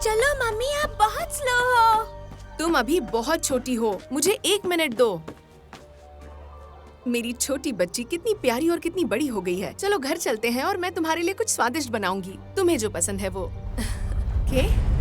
चलो मम्मी, आप बहुत स्लो हो। तुम अभी बहुत छोटी हो, मुझे 1 मिनट दो। मेरी छोटी बच्ची कितनी प्यारी और कितनी बड़ी हो गई है। चलो घर चलते हैं और मैं तुम्हारे लिए कुछ स्वादिष्ट बनाऊंगी, तुम्हें जो पसंद है वो। ओके?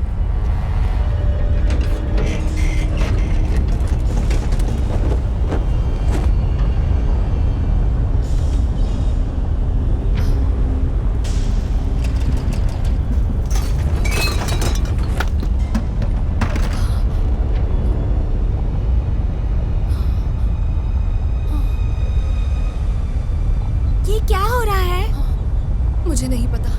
ये क्या हो रहा है? मुझे नहीं पता।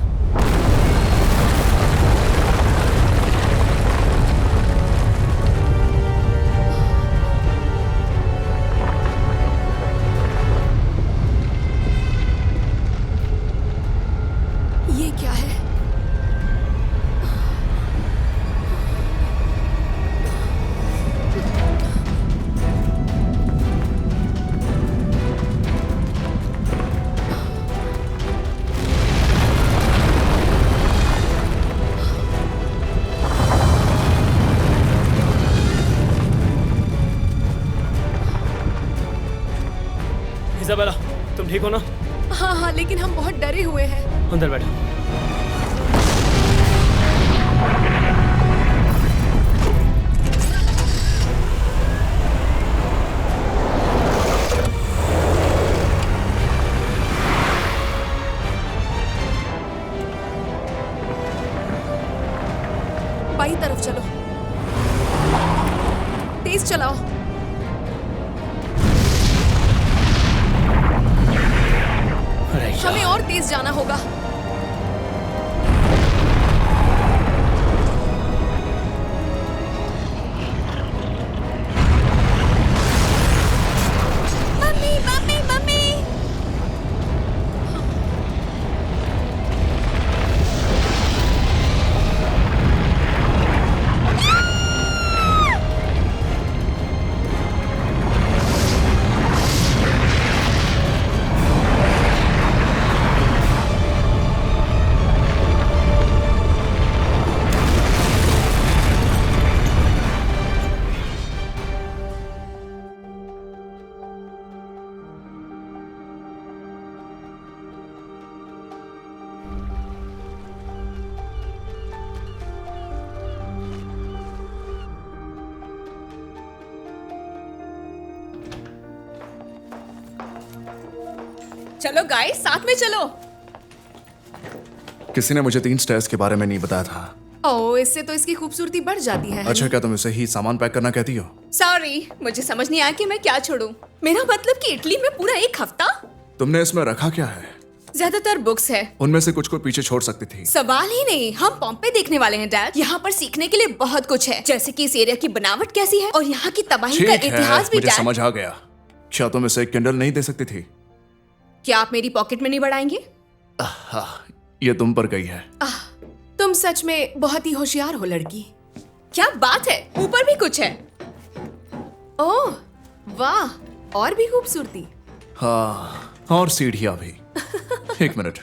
ये क्या है? इज़ाबेला, तुम ठीक हो ना? हाँ हाँ, लेकिन हम बहुत डरे हुए हैं। अंदर बैठो। बाई तरफ चलो, तेज चलाओ। हमें और तेज जाना होगा। Mummy mummy mummy. चलो गाइस, साथ में चलो। किसी ने मुझे 3 स्टेयर्स के बारे में नहीं बताया था। ओह, इससे तो इसकी खूबसूरती बढ़ जाती है। अच्छा, क्या तुम इसे ही सामान पैक करना कहती हो? सॉरी, मुझे समझ नहीं आया कि मैं क्या छोड़ूं। मेरा मतलब कि इटली में पूरा 1 हफ्ता। तुमने इसमें रखा क्या है? ज्यादातर बुक्स है। उनमें से कुछ को पीछे छोड़ सकती थी। सवाल ही नहीं, हम पॉम्पे देखने वाले हैं डैड। यहाँ पर सीखने के लिए बहुत कुछ है, जैसे कि इस एरिया की बनावट कैसी है और यहाँ की तबाही का ठीक है, इतिहास भी। मुझे डैड, समझ आ गया। क्या तुम इसे एक किंडल नहीं दे सकती थी? क्या आप मेरी पॉकेट मनी बढ़ाएंगे? ये तुम पर गई है। तुम सच में बहुत ही होशियार हो लड़की। क्या बात है, ऊपर भी कुछ है। ओह वाह, और भी खूबसूरती। हाँ, और सीढ़ियाँ भी। 1 मिनट,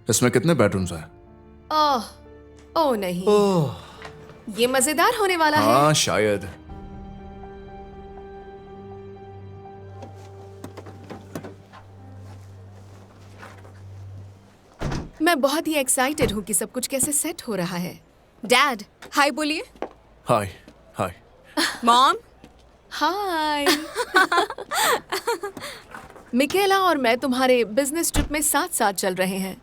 इसमें कितने बेडरूम्स हैं? ओह नहीं, ओह, ये मजेदार होने वाला है। हाँ शायद। मैं बहुत ही एक्साइटेड हूँ कि सब कुछ कैसे सेट हो रहा है। डैड, हाय बोलिए। हाय हाय। मॉम, हाय। मिकेला और मैं तुम्हारे बिजनेस ट्रिप में साथ साथ चल रहे हैं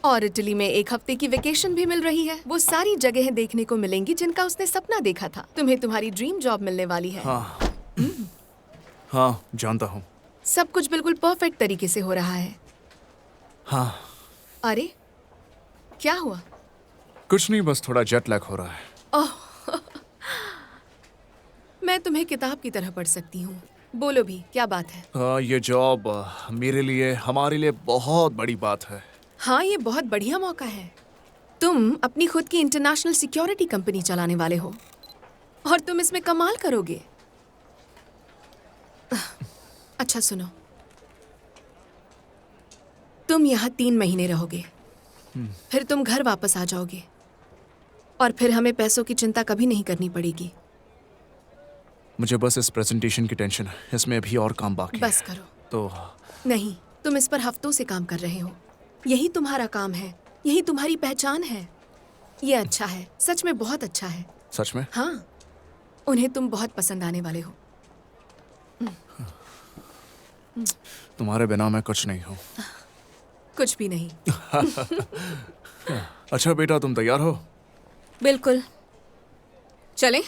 और इटली में 1 हफ्ते की वेकेशन भी मिल रही है। वो सारी जगहें देखने को मिलेंगी जिनका उसने सपना देखा था। तुम्हें तुम्हारी ड्रीम जॉब मिलने वाली है। हाँ हाँ, जानता हूँ। सब कुछ बिल्कुल परफेक्ट तरीके से हो रहा है। हाँ, अरे क्या हुआ? कुछ नहीं, बस थोड़ा जेट लैग हो रहा है। मैं तुम्हें किताब की तरह पढ़ सकती हूँ। बोलो भी, क्या बात है? ये जॉब मेरे लिए, हमारे लिए बहुत बड़ी बात है। हाँ, ये बहुत बढ़िया मौका है। तुम अपनी खुद की इंटरनेशनल सिक्योरिटी कंपनी चलाने वाले हो और तुम इसमें कमाल करोगे। अच्छा सुनो, तुम यहाँ 3 महीने रहोगे, फिर तुम घर वापस आ जाओगे और फिर हमें पैसों की चिंता कभी नहीं करनी पड़ेगी। मुझे बस इस प्रेजेंटेशन की टेंशन है, इसमें अभी और काम बाकी बस है। करो। तो नहीं, तुम इस पर हफ्तों से काम कर रहे हो। यही तुम्हारा काम है, यही तुम्हारी पहचान है। ये अच्छा है, सच में बहुत अच्छा है। सच में? हाँ, उन्हें तुम बहुत पसंद आने वाले हो। तुम्हारे बिना मैं कुछ नहीं हूँ। कुछ भी नहीं। अच्छा बेटा, तुम तैयार हो? बिल्कुल, चलें?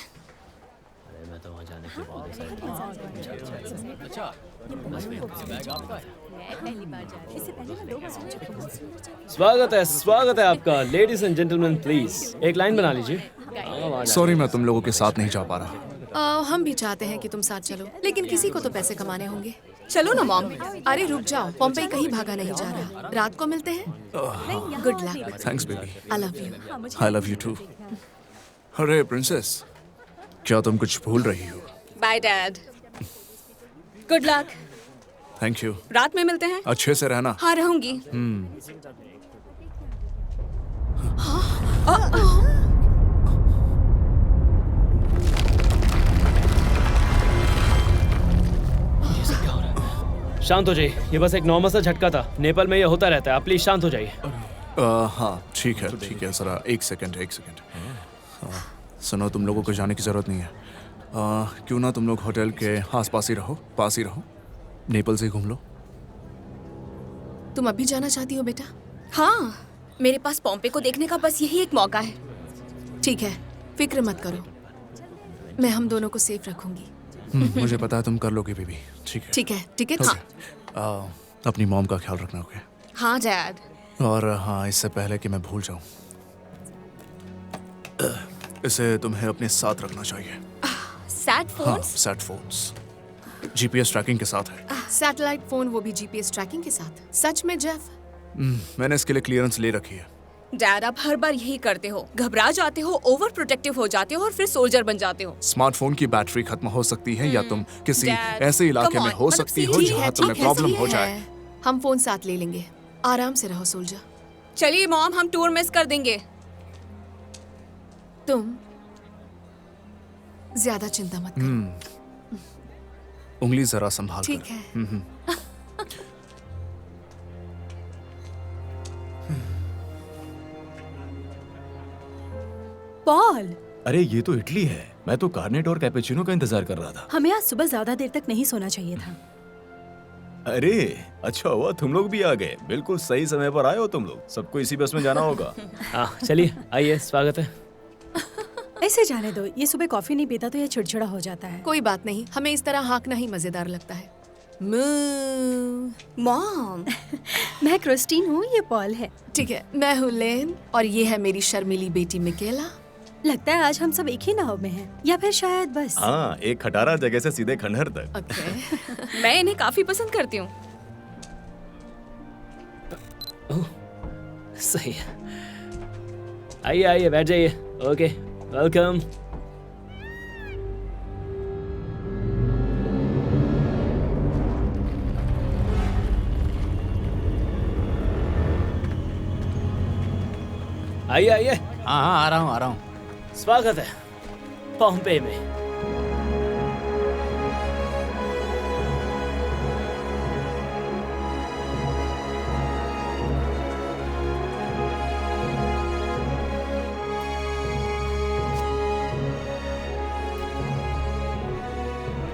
स्वागत है आपका। लेडीज एंड जेंटलमैन प्लीज एक लाइन बना लीजिए। सॉरी, मैं तुम लोगों के साथ नहीं जा पा रहा। हम भी चाहते हैं कि तुम साथ चलो, लेकिन किसी को तो पैसे कमाने होंगे। चलो ना मॉम। अरे रुक जाओ, पॉम्पेई कहीं भागा नहीं जा रहा। रात को मिलते हैं। Good luck. Thanks baby. I love you. I love you too. अरे प्रिंसेस, क्या तुम कुछ भूल रही हो? Bye dad. Good luck. Thank you. रात में मिलते हैं। अच्छे से रहना। हाँ रहूंगी। शांत हो जाइए, ये बस एक नॉर्मल सा झटका था। नेपाल में ये होता रहता है, आप प्लीज शांत हो जाइए। हाँ ठीक है जरा एक सेकंड। सुनो, तुम लोगों को जाने की जरूरत नहीं है। क्यों ना तुम लोग होटल के आसपास ही रहो, पास ही रहो। नेपाल से घूम लो। तुम अभी जाना चाहती हो बेटा? हाँ, मेरे पास पॉम्पे को देखने का बस यही एक मौका है। ठीक है, फिक्र मत करो, मैं हम दोनों को सेफ रखूंगी। मुझे पता है तुम कर लोगे बेबी। ठीक है। ठीक है, टिकट? हाँ। अपनी मॉम का ख्याल रखना, ओके? हाँ डैड। और हाँ, इससे पहले कि मैं भूल जाऊं, इसे तुम्हें अपने साथ रखना चाहिए। सैड हाँ, phones? Set phones GPS tracking के साथ है। सैटेलाइट फोन, वो भी जीपीएस ट्रैकिंग के साथ? सच में जेफ? मैंने इसके लिए क्लियरेंस ले रखी है। डैड, आप हर बार यही करते हो। घबरा जाते हो, ओवर प्रोटेक्टिव हो जाते हो और फिर सोल्जर बन जाते हो। स्मार्टफोन की बैटरी खत्म हो सकती है या तुम किसी Dad, ऐसे इलाके come में on, हो मतलब सकती हो ठीक जहाँ है, तुम्हें ठीक है, प्रॉब्लम हो सही जाए। है। हम फोन साथ ले लेंगे। आराम से रहो सोल्जर। चलिए मॉम, हम टूर मिस कर देंगे। तुम ज्यादा चिंता मत करो। उंगली जरा संभाल ठीक कर। है। पॉल, अरे ये तो इटली है। मैं तो कार्नेट और कैपेचिनो का इंतजार कर रहा था। हमें आज सुबह ज्यादा देर तक नहीं सोना चाहिए था। अरे अच्छा हुआ तुम लोग भी आ गए। बिल्कुल सही समय पर आए हो तुम लोग। सबको इसी बस में जाना होगा। हाँ चलिए, आइए, स्वागत है। ऐसे जाने दो, ये सुबह कॉफी नहीं पीता तो ये चिड़चिड़ा हो जाता है। कोई बात नहीं, हमें इस तरह हाँकना ही मजेदार लगता है। moo। मॉम। मैं क्रिस्टीन हूँ, ये पॉल है। ठीक है, मैं हूँ लेन और ये है मेरी शर्मीली बेटी मिकेला। लगता है आज हम सब एक ही नाव में हैं, या फिर शायद बस। हाँ, एक खटारा जगह से सीधे खंडहर तक। ओके। मैं इन्हें काफी पसंद करती हूँ। सही है। आइए आइए, बैठ जाइए। Okay, welcome. आइए आइए, हाँ आ रहा हूँ। स्वागत है पॉम्पे में।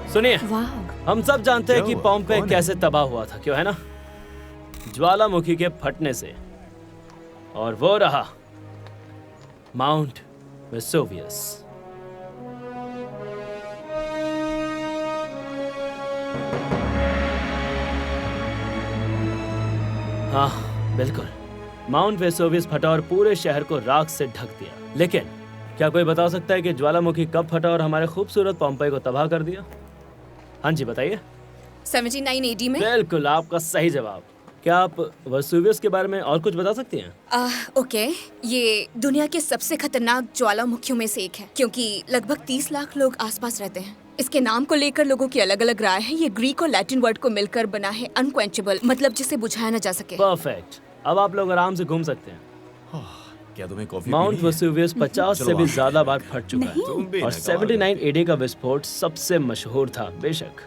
सुनिए, वाह, हम सब जानते हैं क्या कि हुआ? पॉम्पे कौन है? कैसे तबाह हुआ था, क्यों है ना? ज्वालामुखी के फटने से। और वो रहा माउंट वेसुवियस। हाँ बिल्कुल, माउंट वेसुवियस फटा और पूरे शहर को राख से ढक दिया। लेकिन क्या कोई बता सकता है कि ज्वालामुखी कब फटा और हमारे खूबसूरत पॉम्पे को तबाह कर दिया? हाँ जी बताइए। 79 AD में। बिल्कुल, आपका सही जवाब। क्या आप वेसुवियस के बारे में और कुछ बता सकती हैं? ओके, ये दुनिया के सबसे खतरनाक ज्वालामुखियों में से एक है, क्योंकि लगभग 30 लाख लोग आसपास रहते हैं। इसके नाम को लेकर लोगों की अलग अलग राय है। ये ग्रीक और लैटिन वर्ड को मिलकर बना है अनक्वेंचेबल, मतलब जिसे बुझाया न जा सके। परफेक्ट, अब आप लोग आराम से घूम सकते हैं। क्या तुम्हें कॉफी माउंट पीनी है? वेसुवियस 50 से चलो भी आओ। ज्यादा बार फट चुका है तुम भी और ना कमाल 79 एडी का विस्फोट सबसे मशहूर था। बेशक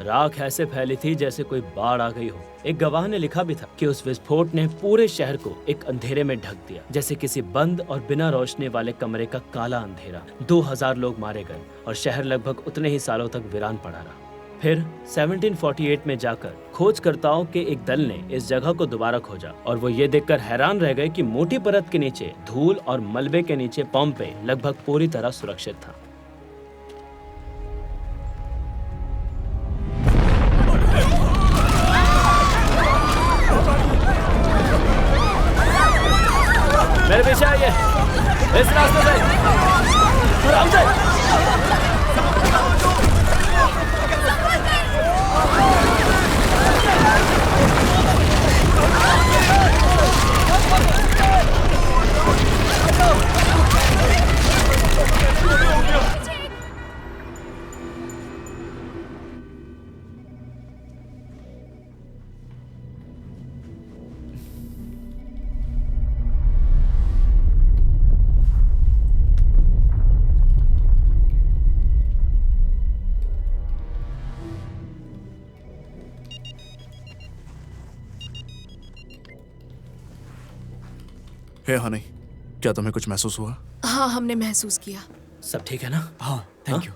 राख ऐसे फैली थी जैसे कोई बाढ़ आ गई हो। एक गवाह ने लिखा भी था कि उस विस्फोट ने पूरे शहर को एक अंधेरे में ढक दिया, जैसे किसी बंद और बिना रोशनी वाले कमरे का काला अंधेरा। 2000 लोग मारे गए और शहर लगभग उतने ही सालों तक वीरान पड़ा रहा। फिर 1748 में जाकर खोजकर्ताओं के एक दल ने इस जगह को दोबारा खोजा और वो ये देखकर हैरान रह गए कि मोटी परत के नीचे धूल और मलबे के नीचे पोम्पेई लगभग पूरी तरह सुरक्षित था। मेरे पीछे आइए, इस रास्ते से आराम से। हे हनी, क्या तुम्हें कुछ महसूस हुआ? हाँ, हमने महसूस किया। सब ठीक है ना? हाँ, थैंक यू।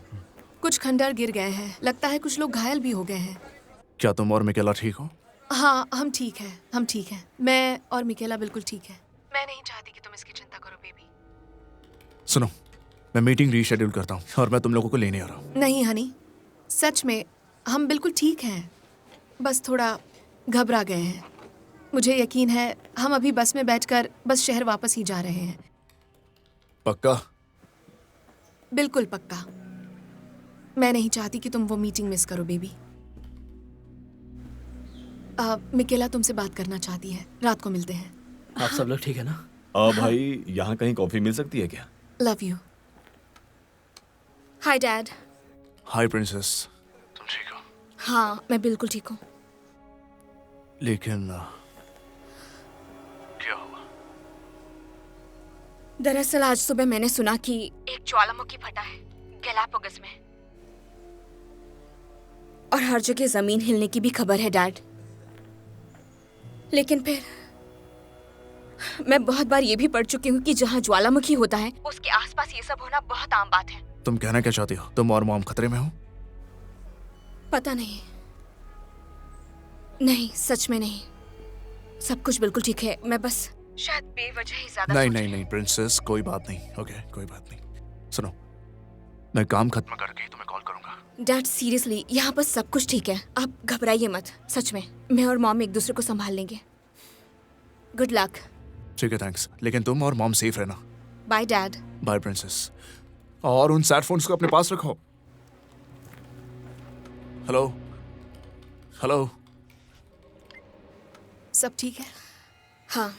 कुछ खंडर गिर गए हैं, लगता है कुछ लोग घायल भी हो गए हैं। क्या तुम और मिकेला ठीक हो? हाँ, हम ठीक हैं, हम ठीक हैं। मैं और मिकेला बिल्कुल ठीक है। मैं नहीं चाहती कि तुम इसकी चिंता करो बेबी। सुनो, मैं मीटिंग रीशेड्यूल करता हूँ और मैं तुम लोगों को लेने आ रहा हूँ। नहीं हनी, सच में हम बिल्कुल ठीक हैं, बस थोड़ा घबरा गए हैं। मुझे यकीन है हम अभी बस में बैठकर बस शहर वापस ही जा रहे हैं। पक्का? बिल्कुल पक्का। मैं नहीं चाहती कि तुम वो मीटिंग मिस करो बेबी। मिकेला तुमसे बात करना चाहती है, रात को मिलते हैं। आप सब लोग ठीक है ना? भाई यहाँ कहीं कॉफी मिल सकती है क्या? Love you. Hi dad. Hi princess, तुम ठीक हो? हाँ, मैं बिल्कुल ठीक हूँ। लेकिन क्या हुआ? दरअसल आज सुबह मैंने सुना कि एक ज्वालामुखी फटा है गैलापागोस में, और हर जगह जमीन हिलने की भी खबर है डैड। लेकिन फिर मैं बहुत बार ये भी पढ़ चुकी हूँ कि जहाँ ज्वालामुखी होता है उसके आसपास ये सब होना बहुत आम बात है। तुम कहना क्या चाहती हो? तुम और मॉम खतरे में हो? पता नहीं, नहीं सच में नहीं, सब कुछ बिल्कुल ठीक है। मैं बस शायद बेवजह ही ज्यादा नहीं सोच नहीं रही नहीं प्रिंसेस, कोई बात नहीं। ओके, कोई बात नहीं। सुनो, मैं काम खत्म करके तुम्हें कॉल करूंगा। हूँ। डैड सीरियसली यहाँ पर सब कुछ ठीक है, आप घबराइए मत। सच में मैं और मॉम एक दूसरे को संभाल लेंगे। Good luck. ठीक है, थैंक्स। लेकिन तुम और मॉम सेफ रहना। Bye dad. Bye princess. और उन सैड फोन्स को अपने पास रखो। हेलो हेलो, सब ठीक है? हाँ।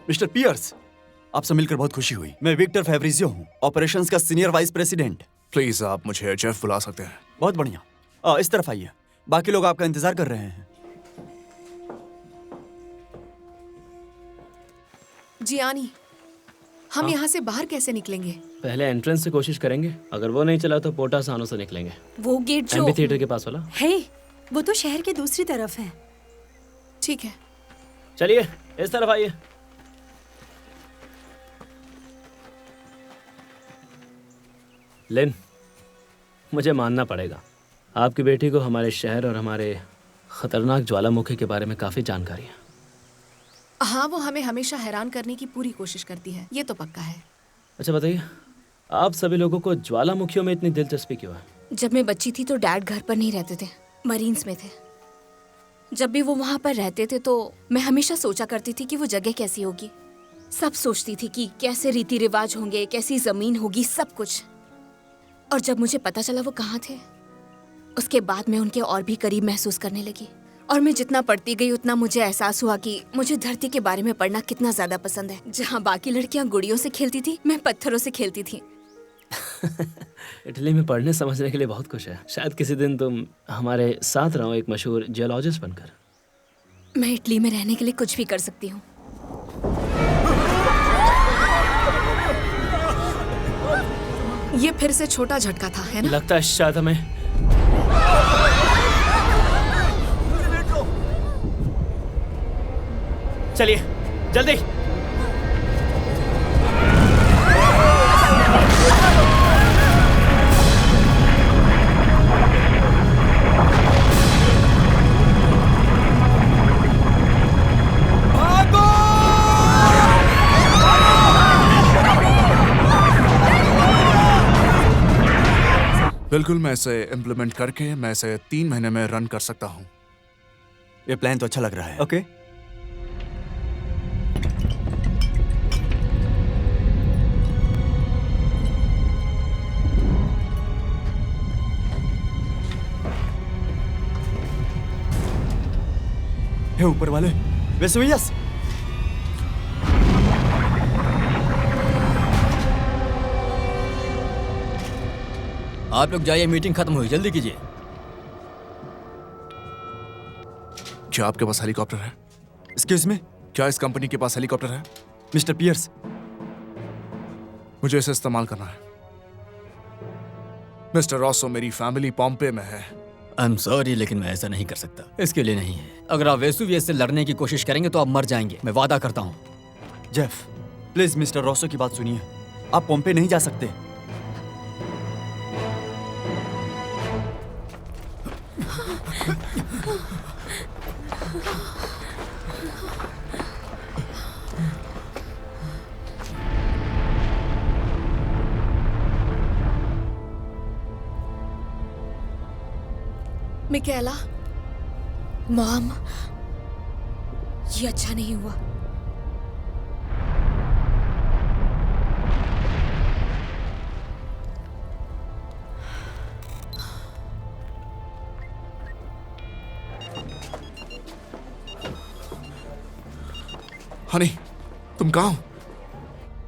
मिस्टर पियर्स, आपसे मिलकर बहुत खुशी हुई। मैं विक्टर फेब्रिजियो हूँ, ऑपरेशंस का सीनियर वाइस प्रेसिडेंट। प्लीज आप मुझे जेफ बुला सकते हैं? बहुत बढ़िया। इस तरफ आइए, बाकी लोग आपका इंतजार कर रहे हैं। जियानी, हम यहाँ से बाहर कैसे निकलेंगे? पहले एंट्रेंस से कोशिश करेंगे, अगर वो नहीं चला तो पोटा सानो से निकलेंगे। वो गेट जो एम्फी थिएटर के पास वाला। हे, वो तो शहर के दूसरी तरफ है। ठीक है। चलिए इस तरफ आइए। लिन, मुझे मानना पड़ेगा, आपकी बेटी को हमारे शहर और हमारे खतरनाक ज्वालामुखी के बारे में काफी जानकारी है। हाँ, वो हमें हमेशा हैरान करने की पूरी कोशिश करती है, ये तो पक्का है। अच्छा बताइए, आप सभी लोगों को ज्वालामुखियों में इतनी दिलचस्पी क्यों है? जब मैं बच्ची थी तो डैड घर पर नहीं रहते थे, मरीन्स में थे। जब भी वो वहां पर रहते थे तो मैं हमेशा सोचा करती थी कि वो जगह कैसी होगी। सब सोचती थी कि कैसे रीति रिवाज होंगे, कैसी जमीन होगी, सब कुछ। और जब मुझे पता चला वो कहाँ थे, उसके बाद मैं उनके और भी करीब महसूस करने लगी। और मैं जितना पढ़ती गई उतना मुझे एहसास हुआ कि मुझे धरती के बारे में पढ़ना कितना ज्यादा पसंद है। जहाँ बाकी लड़कियाँ गुड़ियों से खेलती थी, मैं पत्थरों से खेलती थी। इटली में पढ़ने समझने के लिए बहुत कुछ है। शायद किसी दिन तुम हमारे साथ रहो, एक मशहूर जियोलॉजिस्ट बनकर। मैं इटली में रहने के लिए कुछ भी कर सकती हूँ। ये फिर से छोटा झटका था, है ना? लगता है शायद हमें चलिए जल्दी। बिल्कुल, मैं इसे इम्प्लीमेंट करके मैं इसे 3 महीने में रन कर सकता हूँ। ये प्लान तो अच्छा लग रहा है। ओके। हे ऊपर वाले, वेसुवियस। आप लोग जाइए, मीटिंग खत्म हुई, जल्दी कीजिए। क्या आपके पास हेलीकॉप्टर है? एक्सक्यूज मी, क्या इस कंपनी के पास हेलीकॉप्टर है? Mister Pierce. मुझे इसे इस्तेमाल करना है। मिस्टर रॉसो, मेरी फैमिली पॉम्पे में है। आई एम सॉरी, लेकिन मैं ऐसा नहीं कर सकता। इसके लिए नहीं है। अगर आप वेसुवियस से लड़ने की कोशिश करेंगे तो आप मर जाएंगे, मैं वादा करता हूँ। जेफ, प्लीज मिस्टर रॉसो की बात सुनिए। आप पोम्पे नहीं जा सकते। मिकेला, मॉम, ये अच्छा नहीं हुआ। हनी, तुम कहाँ हो?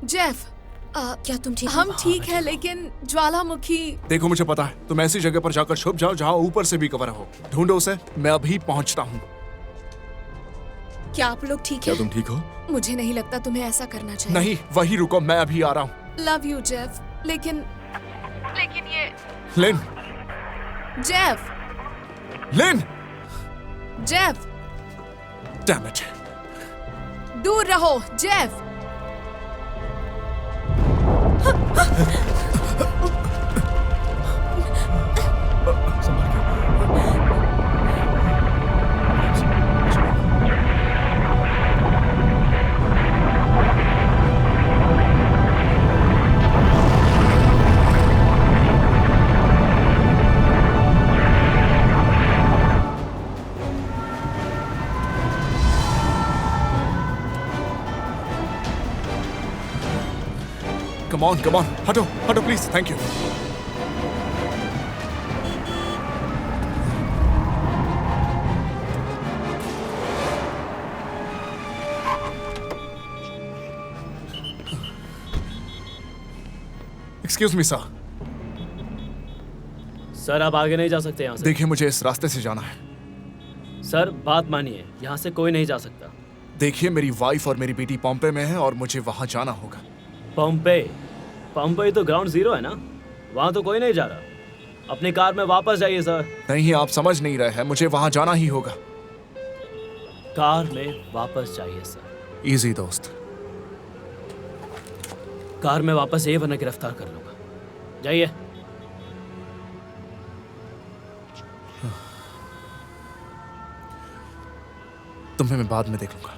जेफ, क्या तुम ठीक हो? हम ठीक है, लेकिन ज्वालामुखी। देखो, मुझे पता है तुम ऐसी जगह पर जाकर छुप जाओ जहाँ ऊपर से भी कवर हो। ढूंढो उसे, मैं अभी पहुंचता हूँ। क्या आप लोग ठीक क्या है? तुम ठीक हो? मुझे नहीं लगता तुम्हें ऐसा करना चाहिए। नहीं, वही रुको, मैं अभी आ रहा हूँ। लव यू जेफ, लेकिन ये Lin, Jeff, Lin, Jeff, damn it. दूर रहो जेफ। Come on, हटो, हटो please, thank you. Excuse me sir. Sir आप आगे नहीं जा सकते यहाँ से। देखिए, मुझे इस रास्ते से जाना है। सर बात मानिए, यहाँ से कोई नहीं जा सकता। देखिए, मेरी वाइफ और मेरी बेटी पॉम्पे में है और मुझे वहां जाना होगा। पम्पे तो ग्राउंड जीरो है ना, वहाँ तो कोई नहीं जा रहा। अपनी कार में वापस जाइए सर। नहीं, आप समझ नहीं रहे हैं, मुझे वहां जाना ही होगा। कार में वापस जाइए सर। इजी दोस्त। कार में वापस जाइए वरना गिरफ्तार कर लूंगा। जाइए। तुम्हें मैं बाद में देख लूंगा।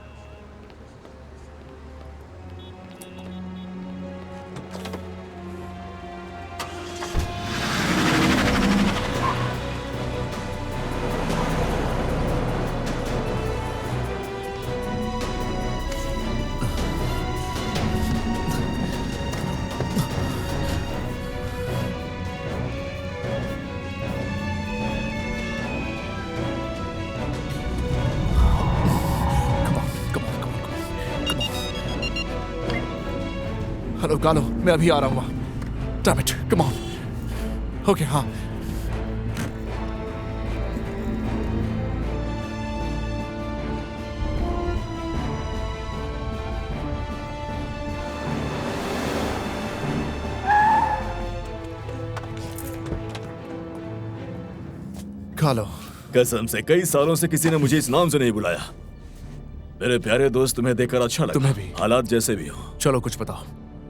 हेलो कालो, मैं अभी आ रहा हूँ वहाँ। Damn it, come on. Okay हाँ। कालो, कसम से कई सालों से किसी ने मुझे इस नाम से नहीं बुलाया। मेरे प्यारे दोस्त, तुम्हें देखकर अच्छा लगा। तुम्हें भी। हालात जैसे भी हो। चलो कुछ बताओ।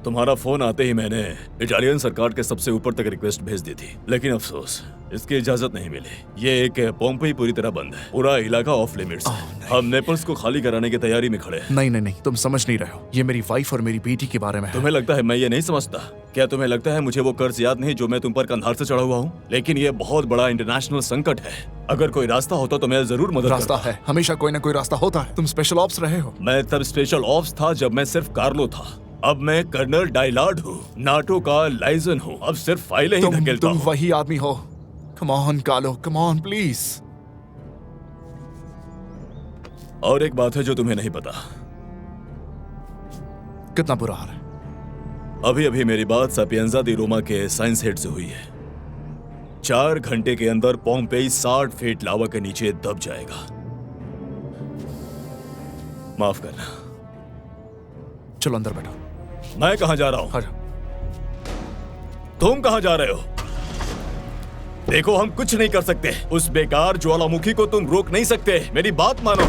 तुम्हारा फोन आते ही मैंने इटालियन सरकार के सबसे ऊपर तक रिक्वेस्ट भेज दी थी, लेकिन अफसोस इसकी इजाजत नहीं मिली। ये एक पोम्पेई पूरी तरह बंद है, पूरा इलाका ऑफ लिमिट्स है। हम नेपल्स को खाली कराने की तैयारी में खड़े हैं। नहीं नहीं नहीं, तुम समझ नहीं रहे हो। ये मेरी वाइफ और मेरी बेटी के बारे में है। तुम्हें लगता है मैं ये नहीं समझता? क्या तुम्हें लगता है मुझे वो कर्ज याद नहीं जो मैं तुम पर कंधार से चढ़ा हुआ हूँ? लेकिन ये बहुत बड़ा इंटरनेशनल संकट है। अगर कोई रास्ता होता तो मैं जरूर मदद रास्ता करता। है, हमेशा कोई ना कोई रास्ता होता है। तुम स्पेशल ऑप्स रहे हो। मैं तब स्पेशल ऑप्स था जब मैं सिर्फ कार्लो था। अब मैं कर्नल डायलार्ड हूँ, नाटो का लाइजन हूँ। अब सिर्फ फाइलें ही धकेलता तुम हूँ। वही आदमी हो। कम ऑन कालो, कम ऑन प्लीज। और एक बात है जो तुम्हें नहीं पता। कितना बुरा हाल है। अभी अभी मेरी बात सापिएंजा दी रोमा के साइंस हेड से हुई है। 4 घंटे के अंदर पोम्पेई 60 फीट लावा के नीचे दब जाएगा। माफ करना। चलो अंदर बैठो। मैं कहां जा रहा हूं? तुम कहां जा रहे हो? देखो, हम कुछ नहीं कर सकते। उस बेकार ज्वालामुखी को तुम रोक नहीं सकते। मेरी बात मानो।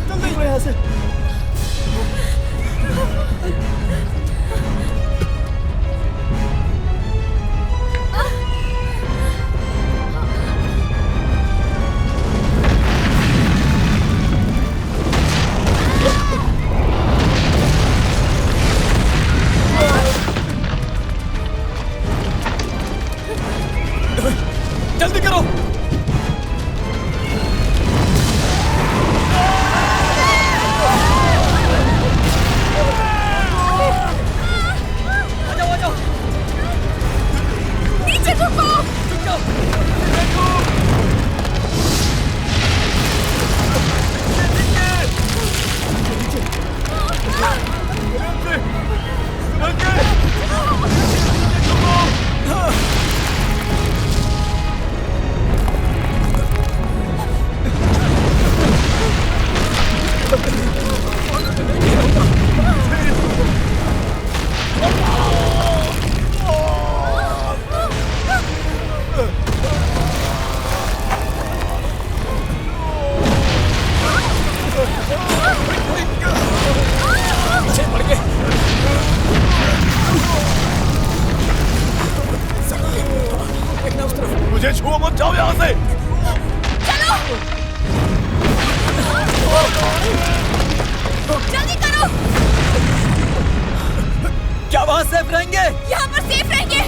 जल्दी यहाँ से। जल्दी करो। नीचे झुको। मुझे छुओ मत, जाओ यहाँ से। जल्दी करो। क्या वहाँ सेफ रहेंगे? यहाँ पर सेफ रहेंगे।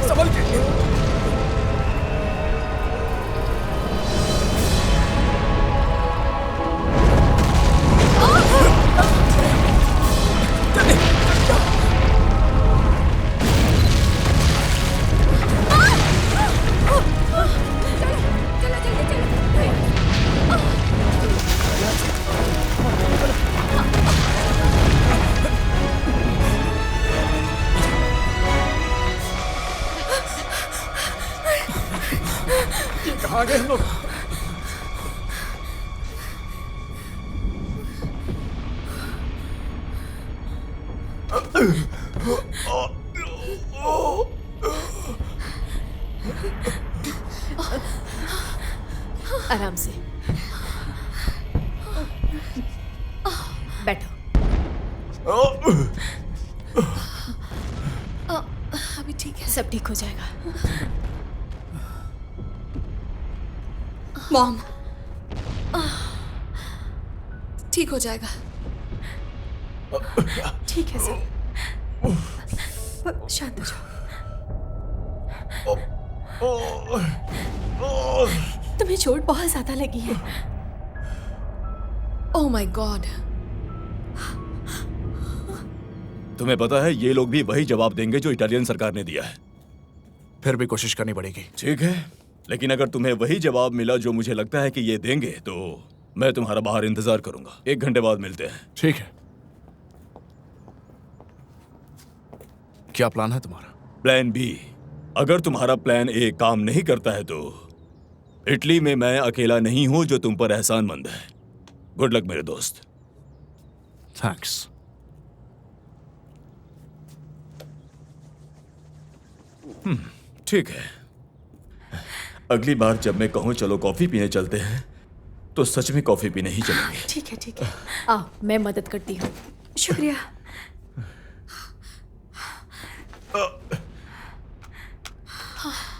संभल के। कहाँ गए हम लोग? आराम से बैठो। अभी ठीक है, सब ठीक हो जाएगा। मॉम, ठीक हो जाएगा। ठीक है सर, शांत हो जाओ। तुम्हें चोट बहुत ज्यादा लगी है। Oh my God. तुम्हें पता है ये लोग भी वही जवाब देंगे जो इटालियन सरकार ने दिया है। फिर भी कोशिश करनी पड़ेगी। ठीक है, लेकिन अगर तुम्हें वही जवाब मिला जो मुझे लगता है कि ये देंगे, तो मैं तुम्हारा बाहर इंतजार करूंगा। 1 घंटे बाद मिलते हैं। ठीक है। क्या प्लान है तुम्हारा? Plan B. अगर तुम्हारा प्लान ए काम नहीं करता है तो इटली में मैं अकेला नहीं हूं जो तुम पर एहसानमंद है। गुड लक मेरे दोस्त। थैंक्स। ठीक है, अगली बार जब मैं कहूं चलो कॉफी पीने चलते हैं तो सच में कॉफी पीने ही चलेंगे। ठीक है। आओ, मैं मदद करती हूँ। शुक्रिया।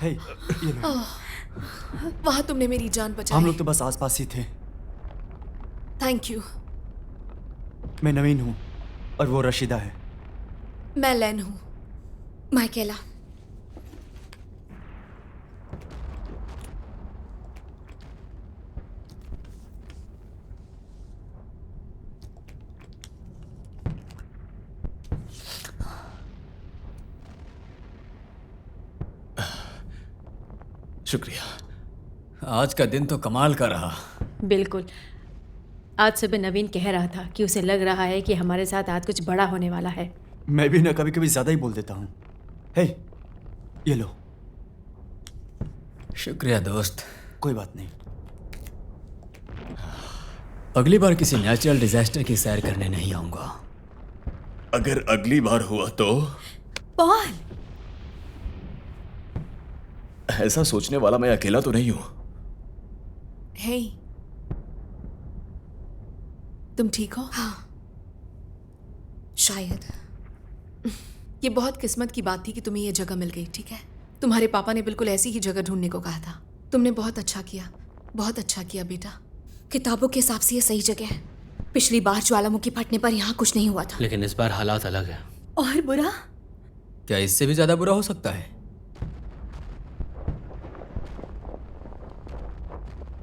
हे, ये लो। वहाँ तुमने मेरी जान हम बचाई। लोग तो बस आसपास ही थे। Thank you. मैं नवीन हूँ और वो रशीदा है। मैं लैन हूँ। माइकेला। शुक्रिया। आज का दिन तो कमाल का रहा। बिल्कुल। आज सुबह नवीन कह रहा था कि उसे लग रहा है कि हमारे साथ आज कुछ बड़ा होने वाला है। मैं भी ना कभी कभी ज्यादा ही बोल देता हूँ। हे, ये लो। शुक्रिया दोस्त। कोई बात नहीं। अगली बार किसी नेचुरल डिजास्टर की सैर करने नहीं आऊंगा। अगर अगली बार हुआ तो पॉल, ऐसा सोचने वाला मैं अकेला तो नहीं हूं। हे, तुम ठीक हो? हाँ, शायद। ये बहुत किस्मत की बात थी कि तुम्हें ये जगह मिल गई, ठीक है? तुम्हारे पापा ने बिल्कुल ऐसी ही जगह ढूंढने को कहा था। तुमने बहुत अच्छा किया, बहुत अच्छा किया बेटा। किताबों के हिसाब से ये सही जगह है। पिछली बार ज्वालामुखी फटने पर यहाँ कुछ नहीं हुआ था। लेकिन इस बार हालात अलग है। और बुरा? क्या इससे भी ज्यादा बुरा हो सकता है?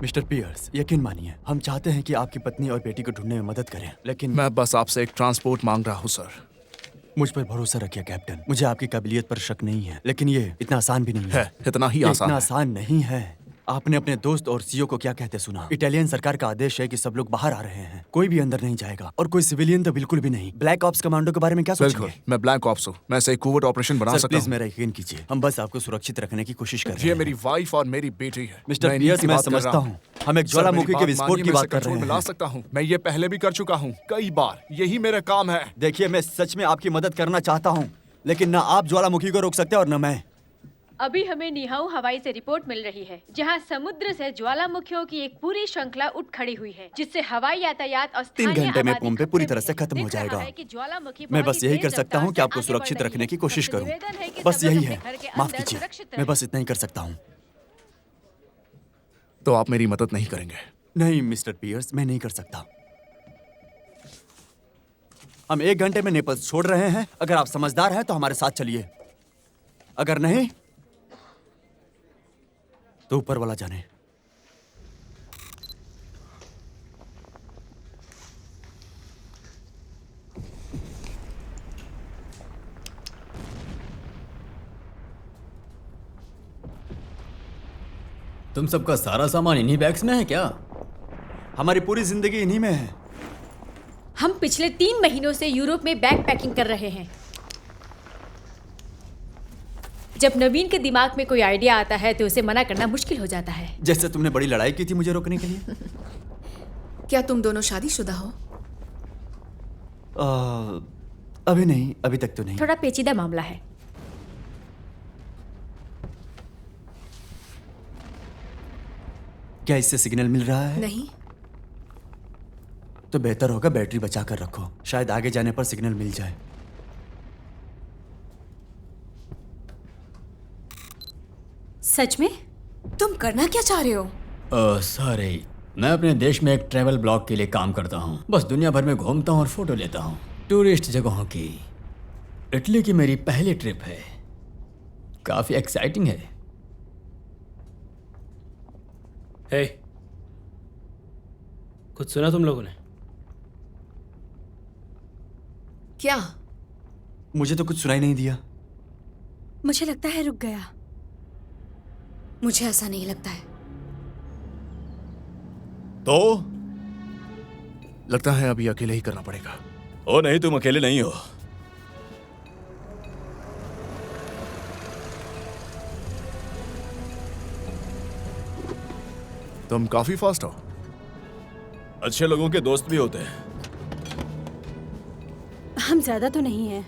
मिस्टर पियर्स, यकीन मानिए हम चाहते हैं कि आपकी पत्नी और बेटी को ढूंढने में मदद करें, लेकिन मैं बस आपसे एक ट्रांसपोर्ट मांग रहा हूँ सर। मुझ पर भरोसा रखिए कैप्टन। मुझे आपकी काबिलियत पर शक नहीं है, लेकिन ये इतना आसान भी नहीं है। इतना ही ये आसान इतना है। आसान नहीं है। आपने अपने दोस्त और सीईओ को क्या कहते सुना? इटालियन सरकार का आदेश है कि सब लोग बाहर आ रहे हैं, कोई भी अंदर नहीं जाएगा, और कोई सिविलियन तो बिल्कुल भी नहीं। ब्लैक ऑप्स कमांडो के बारे में क्या बिल्कुल, सोचेंगे? मैं ब्लैक ऑप्स हूँ। मैं सही कोवर्ट ऑपरेशन बना सर सकता प्लीज हूँ। मेरा यकीन कीजिए, हम बस आपको सुरक्षित रखने की कोशिश कर रहे ये हैं। मेरी वाइफ और मेरी बेटी है। मिस्टर मैं इन्हीं पियर्स, की मैं बात कर रहा समझता हूँ। हूँ हम एक सर, ज्वालामुखी मेरी के बात विस्फोट मानिए, की मैं बात इसे कर कंट्रोल रहे में ला हैं। सकता हूँ। मैं ये पहले भी कर चुका हूँ, कई बार। यही मेरा काम है। देखिए, मैं सच में आपकी मदद करना चाहता हूँ, लेकिन ना आप ज्वालामुखी को रोक सकते और न मैं। अभी हमें निहाऊ हवाई से रिपोर्ट मिल रही है, जहां समुद्र से ज्वालामुखियों की एक पूरी श्रृंखला उठ खड़ी हुई है, जिससे हवाई यातायात और 3 स्थानीय घंटे में आबादी पोम्पे खतरे पूरी में तरह से है। खत्म हो दिख रहा जाएगा। है कि ज्वालामुखी मैं बहुत बस ही यही तेज कर सकता हूँ कि रफ्तार आपको से सुरक्षित आगे बढ़ रखने की रही है। कोशिश सबसे करूँ। निवेदन है कि बस सब लोग यही अपने है। घर के माफ अंदर कीजिए, सुरक्षित मैं रहें। बस इतना ही कर सकता हूँ। तो आप मेरी मदद नहीं करेंगे? नहीं मिस्टर पियर्स, मैं नहीं कर सकता। हम 1 घंटे में नेपल्स छोड़ रहे हैं। अगर आप समझदार हैं तो हमारे साथ चलिए, अगर नहीं तो ऊपर वाला जाने। तुम सबका सारा सामान इन्हीं बैग्स में है क्या? हमारी पूरी जिंदगी इन्हीं में है। हम पिछले 3 महीनों से यूरोप में बैग पैकिंग कर रहे हैं। जब नवीन के दिमाग में कोई आइडिया आता है तो उसे मना करना मुश्किल हो जाता है। जैसे तुमने बड़ी लड़ाई की थी मुझे रोकने के लिए। क्या तुम दोनों शादीशुदा हो? अभी नहीं, अभी तक तो नहीं। थोड़ा पेचीदा मामला है। क्या इससे सिग्नल मिल रहा है? नहीं। तो बेहतर होगा बैटरी बचा कर रखो, शायद आगे जाने पर सिग्नल मिल जाए। सच में? तुम करना क्या चाह रहे हो? सॉरी, मैं अपने देश में एक ट्रैवल ब्लॉग के लिए काम करता हूँ। बस दुनिया भर में घूमता हूँ और फोटो लेता हूँ टूरिस्ट जगहों की। इटली की मेरी पहली ट्रिप है, काफी एक्साइटिंग है। हे, कुछ सुना तुम लोगों ने? क्या? मुझे तो कुछ सुनाई नहीं दिया। मुझे लगता है रुक गया। मुझे ऐसा नहीं लगता है। तो लगता है अभी अकेले ही करना पड़ेगा। ओ नहीं, तुम अकेले नहीं हो। तुम काफी फास्ट हो। अच्छे लोगों के दोस्त भी होते हैं। हम ज्यादा तो नहीं है।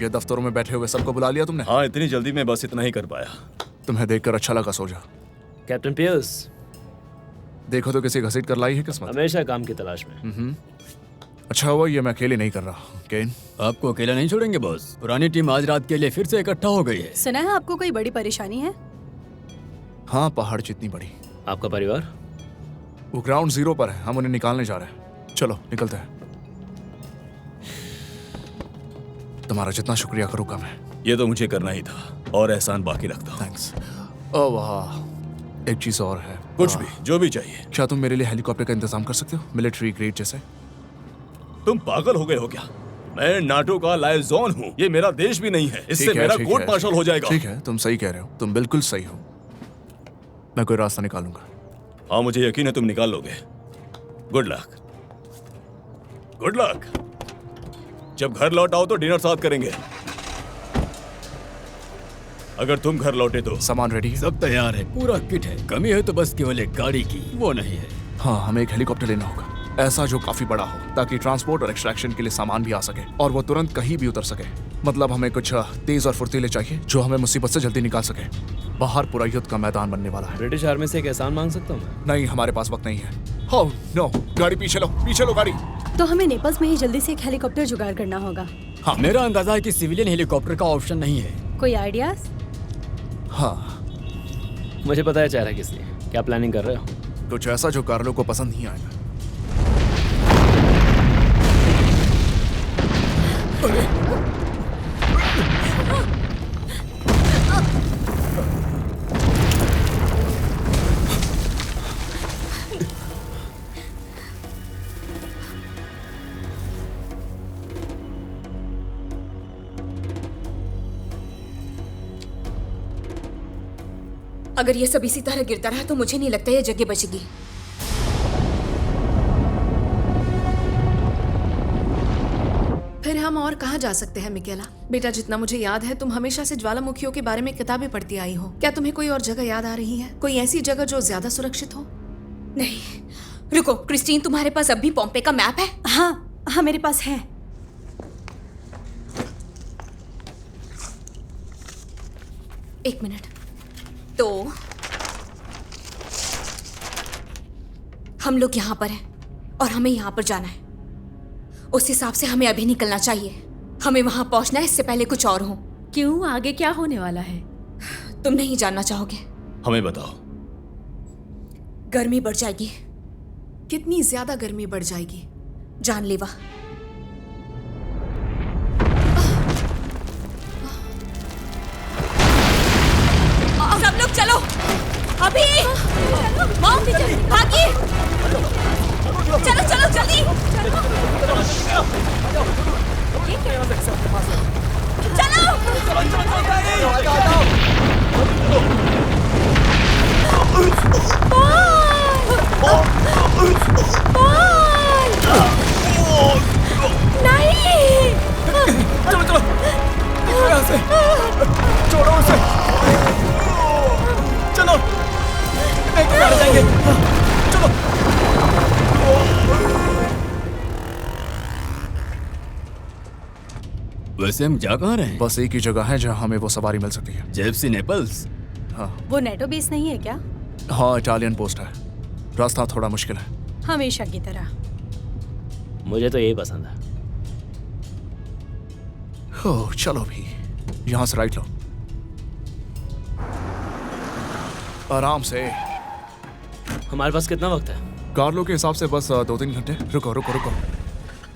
ये दफ्तरों में बैठे हुए सबको बुला लिया तुमने? हाँ, इतनी जल्दी में बस इतना ही कर पाया। तुम्हें देखकर अच्छा लगा, सो जा। कैप्टन पियर्स, देखो तो किसी घसीट कर लाई है किस्मत। हमेशा काम की तलाश में। अच्छा हुआ ये मैं अकेले नहीं कर रहा। केन, आपको अकेला नहीं छोड़ेंगे बॉस। पुरानी टीम आज रात के लिए फिर से इकट्ठा हो गई है। सुना है आपको कोई बड़ी परेशानी है? हाँ, पहाड़ जितनी बड़ी। आपका परिवार? वो ग्राउंड जीरो पर है, हम उन्हें निकालने जा रहे हैं। चलो निकलते हैं। तुम्हारा जितना शुक्रिया करूँ कम है। ये तो मुझे करना ही था और एहसान बाकी रखता हूँ। थैंक्स। ओह वाह, एक चीज और है। कुछ भी, जो भी चाहिए। क्या तुम मेरे लिए हेलीकॉप्टर का इंतजाम कर सकते हो, मिलिट्री ग्रेड जैसे? तुम पागल हो गए हो क्या? मैं नाटो का लाइजॉन हूँ। ये मेरा देश भी नहीं है। इससे मेरा कोर्ट मार्शल हो जाएगा। ठीक है, तुम सही कह रहे हो, तुम बिल्कुल सही हो। मैं कोई रास्ता निकालूंगा। हाँ, मुझे यकीन है तुम निकाल लोगे। Good luck. Good luck. जब घर लौट आओ तो डिनर साथ करेंगे। अगर तुम घर लौटे तो सामान रेडी है? सब तैयार है, पूरा किट है। कमी है तो बस केवल एक गाड़ी की, वो नहीं है। हाँ, हमें एक हेलीकॉप्टर लेना होगा, ऐसा जो काफी बड़ा हो ताकि ट्रांसपोर्ट और एक्सट्रैक्शन के लिए सामान भी आ सके और वो तुरंत कहीं भी उतर सके। मतलब हमें कुछ तेज और फुर्तीले चाहिए जो हमें मुसीबत से जल्दी निकाल सके। बाहर पूरा युद्ध का मैदान बनने वाला है। ब्रिटिश आर्मी से एक एहसान मांग सकता हूँ मैं? नहीं, हमारे पास वक्त नहीं है। ओह नो, गाड़ी पीछे लो गाड़ी। तो हमें नेपल्स में ही जल्दी से एक हेलीकॉप्टर जुगाड़ करना होगा। हाँ, मेरा अंदाजा है कि सिविलियन हेलीकॉप्टर का ऑप्शन नहीं है। कोई आइडियाज? हाँ, मुझे पता है चेहरा किस लिए। क्या प्लानिंग कर रहे हो? कुछ ऐसा जो कार्लो को पसंद नहीं आएगा। अगर ये सब इसी तरह गिरता रहा तो मुझे नहीं लगता ये जगह बचेगी। फिर हम और कहाँ जा सकते हैं मिकेला? बेटा, जितना मुझे याद है तुम हमेशा से ज्वालामुखियों के बारे में किताबें पढ़ती आई हो। क्या तुम्हें कोई और जगह याद आ रही है? कोई ऐसी जगह जो ज्यादा सुरक्षित हो? नहीं, रुको। क्रिस्टीन, तुम्हारे पास अब भी पॉम्पे का मैप है? हाँ, मेरे पास है। एक मिनट। तो हम लोग यहाँ पर हैं और हमें यहाँ पर जाना है। उस हिसाब से हमें अभी निकलना चाहिए। हमें वहां पहुंचना है इससे पहले कुछ और हो। क्यों? आगे क्या होने वाला है? तुम नहीं जानना चाहोगे? हमें बताओ। गर्मी बढ़ जाएगी। कितनी ज्यादा गर्मी बढ़ जाएगी? जानलेवा। सब लोग चलो अभी। मॉम, भागिए। चलो चलो जल्दी। वैसे हम जा कहाँ रहे हैं? बस एक ही जगह है जहाँ हमें वो सवारी मिल सकती है। Gypsy Naples? हाँ वो नेटो बेस नहीं है क्या? हाँ, इटालियन पोस्ट है। रास्ता थोड़ा मुश्किल है। हमेशा की तरह। मुझे तो यही पसंद है। हो, चलो भी। यहाँ से राइट लो, आराम से। हमारे पास कितना वक्त है? कार्लो के हिसाब से बस 2-3 घंटे। रुको रुको रुको,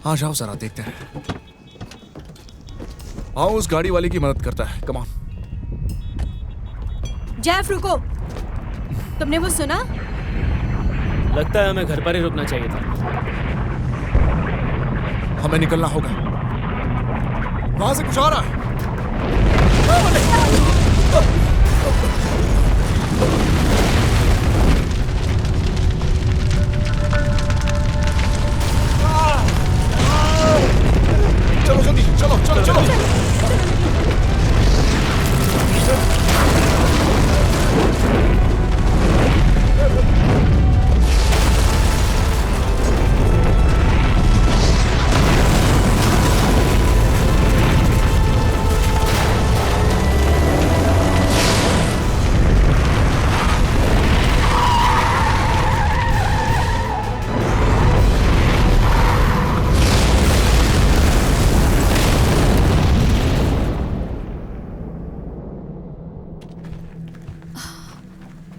आ जाओ जरा देखते हैं। हाँ, उस गाड़ी वाले की मदद करता है। Come on. जैफ, रुको। तुमने वो सुना? लगता है हमें घर पर ही रुकना चाहिए था। हमें निकलना होगा। वहां से कुछ आ रहा है।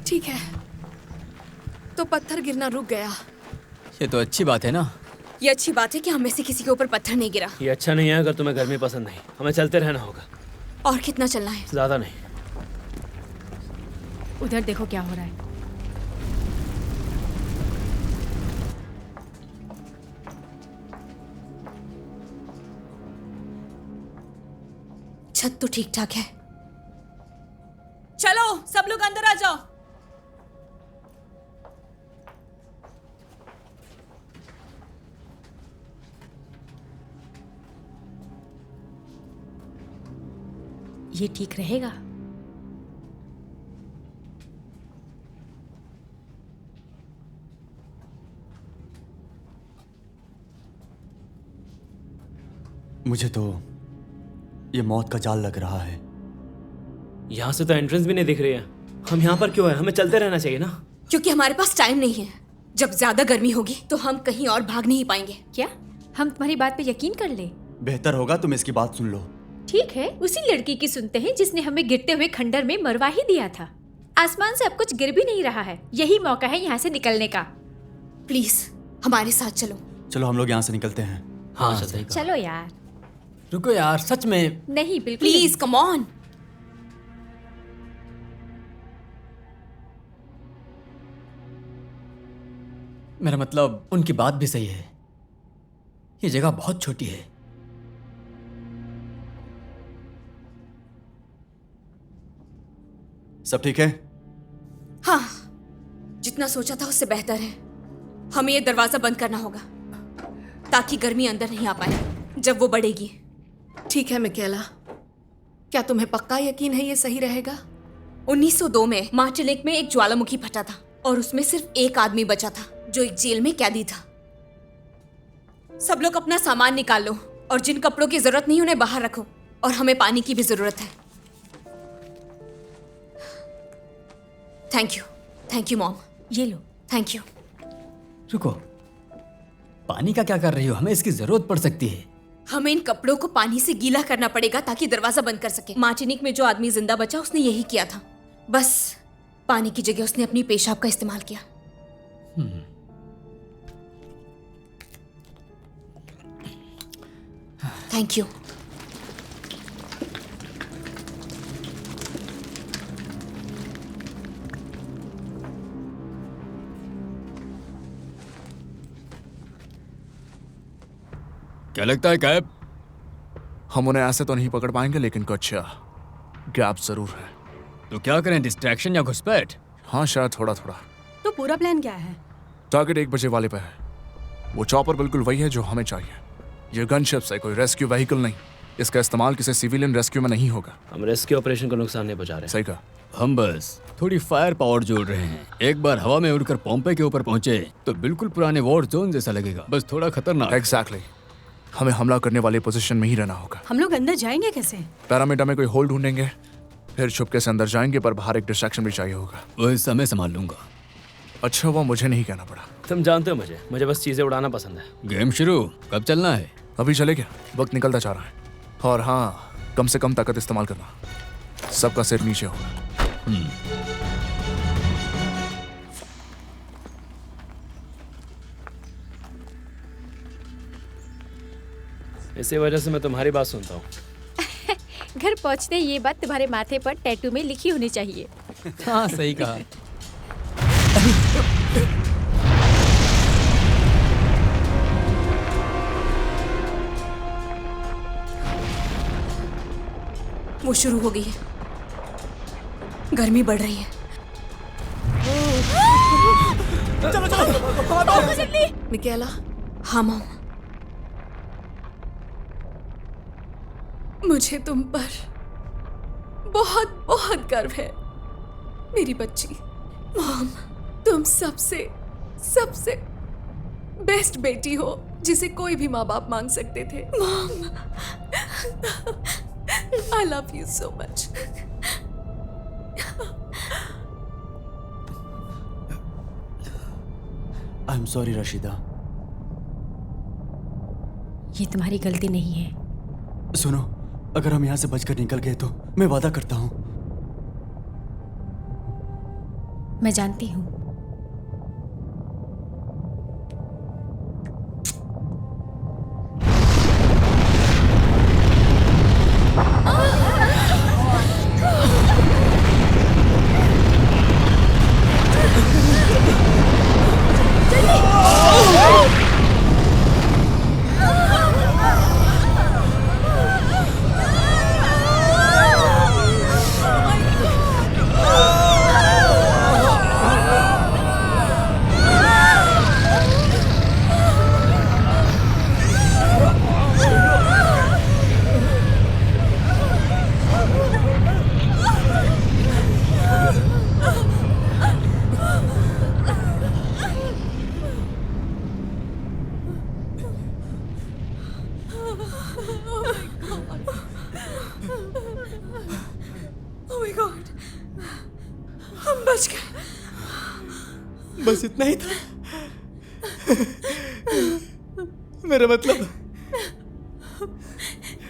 ठीक है, तो पत्थर गिरना रुक गया। ये तो अच्छी बात है ना। ये अच्छी बात है कि हम में से किसी के ऊपर पत्थर नहीं गिरा। ये अच्छा नहीं है अगर तुम्हें गर्मी पसंद नहीं। हमें चलते रहना होगा। और कितना चलना है? ज्यादा नहीं। उधर देखो क्या हो रहा है। छत तो ठीक ठाक है। चलो सब लोग अंदर आ जाओ। ये ठीक रहेगा? मुझे तो ये मौत का जाल लग रहा है। यहाँ से तो एंट्रेंस भी नहीं दिख रही है। हम यहाँ पर क्यों है? हमें चलते रहना चाहिए ना। क्योंकि हमारे पास टाइम नहीं है। जब ज्यादा गर्मी होगी तो हम कहीं और भाग नहीं पाएंगे। क्या हम तुम्हारी बात पे यकीन कर ले? बेहतर होगा तुम इसकी बात सुन लो। ठीक है, उसी लड़की की सुनते हैं जिसने हमें गिरते हुए खंडर में मरवा ही दिया था। आसमान से अब कुछ गिर भी नहीं रहा है। यही मौका है यहाँ से निकलने का। प्लीज हमारे साथ चलो। चलो हम लोग यहाँ से निकलते हैं। हाँ सही कहा। चलो यार। रुको यार, सच में। नहीं बिल्कुल प्लीज कम ऑन। मेरा मतलब उनकी बात भी सही है। ये जगह बहुत छोटी है। सब ठीक है? हाँ, जितना सोचा था उससे बेहतर है। हमें ये दरवाजा बंद करना होगा ताकि गर्मी अंदर नहीं आ पाए जब वो बढ़ेगी। ठीक है मिकेला, क्या तुम्हें पक्का यकीन है ये सही रहेगा? 1902 में मार्टिनिक में एक ज्वालामुखी फटा था और उसमें सिर्फ एक आदमी बचा था जो एक जेल में कैदी था। सब लोग अपना सामान निकाल लो और जिन कपड़ों की जरूरत नहीं उन्हें बाहर रखो। और हमें पानी की भी जरूरत है। Thank you mom. ये लो। Thank you. रुको, पानी का क्या कर रही हो? हमें इसकी जरूरत पड़ सकती है। हमें इन कपड़ों को पानी से गीला करना पड़ेगा ताकि दरवाजा बंद कर सके। मार्टिनिक में जो आदमी जिंदा बचा उसने यही किया था। बस पानी की जगह उसने अपनी पेशाब का इस्तेमाल किया। Thank you. क्या लगता है कैप? हम उन्हें ऐसे तो नहीं पकड़ पाएंगे, लेकिन कुछ गैप जरूर है। तो क्या करें, डिस्ट्रैक्शन या घुसपैठ? हाँ, शायद थोड़ा थोड़ा। तो पूरा प्लान क्या है? टारगेट 1 बजे वाले पे है। वो चॉपर बिल्कुल वही है जो हमें चाहिए। ये गनशिप्स है, कोई रेस्क्यू व्हीकल नहीं। इसका इस्तेमाल किसी सिविलियन रेस्क्यू में नहीं होगा। हम रेस्क्यू ऑपरेशन को नुकसान नहीं पहुंचा रहे। सही कहा। हम बस थोड़ी फायर पावर जोड़ रहे हैं। एक बार हवा में उड़कर पोम्पे के ऊपर पहुंचे तो बिल्कुल पुराने वॉर जोन जैसा लगेगा, बस थोड़ा खतरनाक। एग्जैक्टली। हमें हमला करने वाले पोजीशन में ही रहना होगा। हम लोग अंदर जाएंगे कैसे? पैरामीटर में कोई होल ढूंढेंगे, फिर छुपके से अंदर जाएंगे, पर बाहर एक डिस्ट्रैक्शन भी चाहिए होगा। वो इस समय संभाल लूंगा। अच्छा हुआ मुझे नहीं कहना पड़ा। तुम जानते हो मुझे बस चीजें उड़ाना पसंद है। गेम शुरू कब चलना है? अभी चले क्या? वक्त निकलता जा रहा है। और हाँ, कम से कम ताकत इस्तेमाल करना। सबका सिर नीचे होगा। इसी वजह से मैं तुम्हारी बात सुनता हूँ। घर पहुँचते ये बात तुम्हारे माथे पर टैटू में लिखी होनी चाहिए। हाँ सही कहा। वो शुरू हो गई है। गर्मी बढ़ रही है। मिकेला, हाँ मॉम। मुझे तुम पर बहुत बहुत गर्व है मेरी बच्ची। मॉम, तुम सबसे बेस्ट बेटी हो जिसे कोई भी माँ बाप मांग सकते थे। Mom, I love you so much. I'm sorry Rashida. ये तुम्हारी गलती नहीं है। सुनो, अगर हम यहाँ से बचकर निकल गए तो मैं वादा करता हूँ मैं जानती हूँ। बस इतना ही था। मेरा मतलब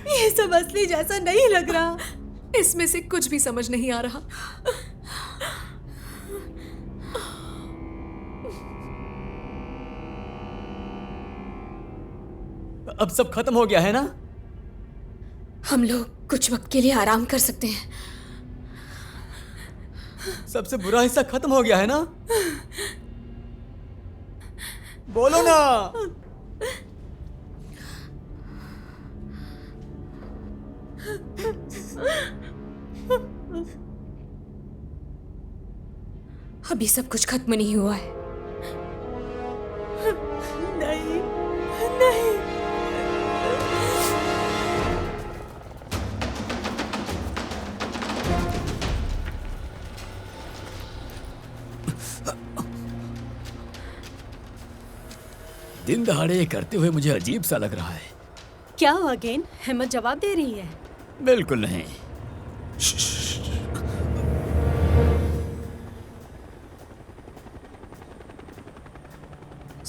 ये सब असली जैसा नहीं लग रहा। इसमें से कुछ भी समझ नहीं आ रहा। अब सब खत्म हो गया है ना? हम लोग कुछ वक्त के लिए आराम कर सकते हैं। सबसे बुरा हिस्सा खत्म हो गया है ना? बोलो ना। अभी सब कुछ खत्म नहीं हुआ है। नहीं, नहीं। दिन दहाड़े ये करते हुए मुझे अजीब सा लग रहा है। क्या हुआ गेन? हिम्मत जवाब दे रही है। बिल्कुल नहीं।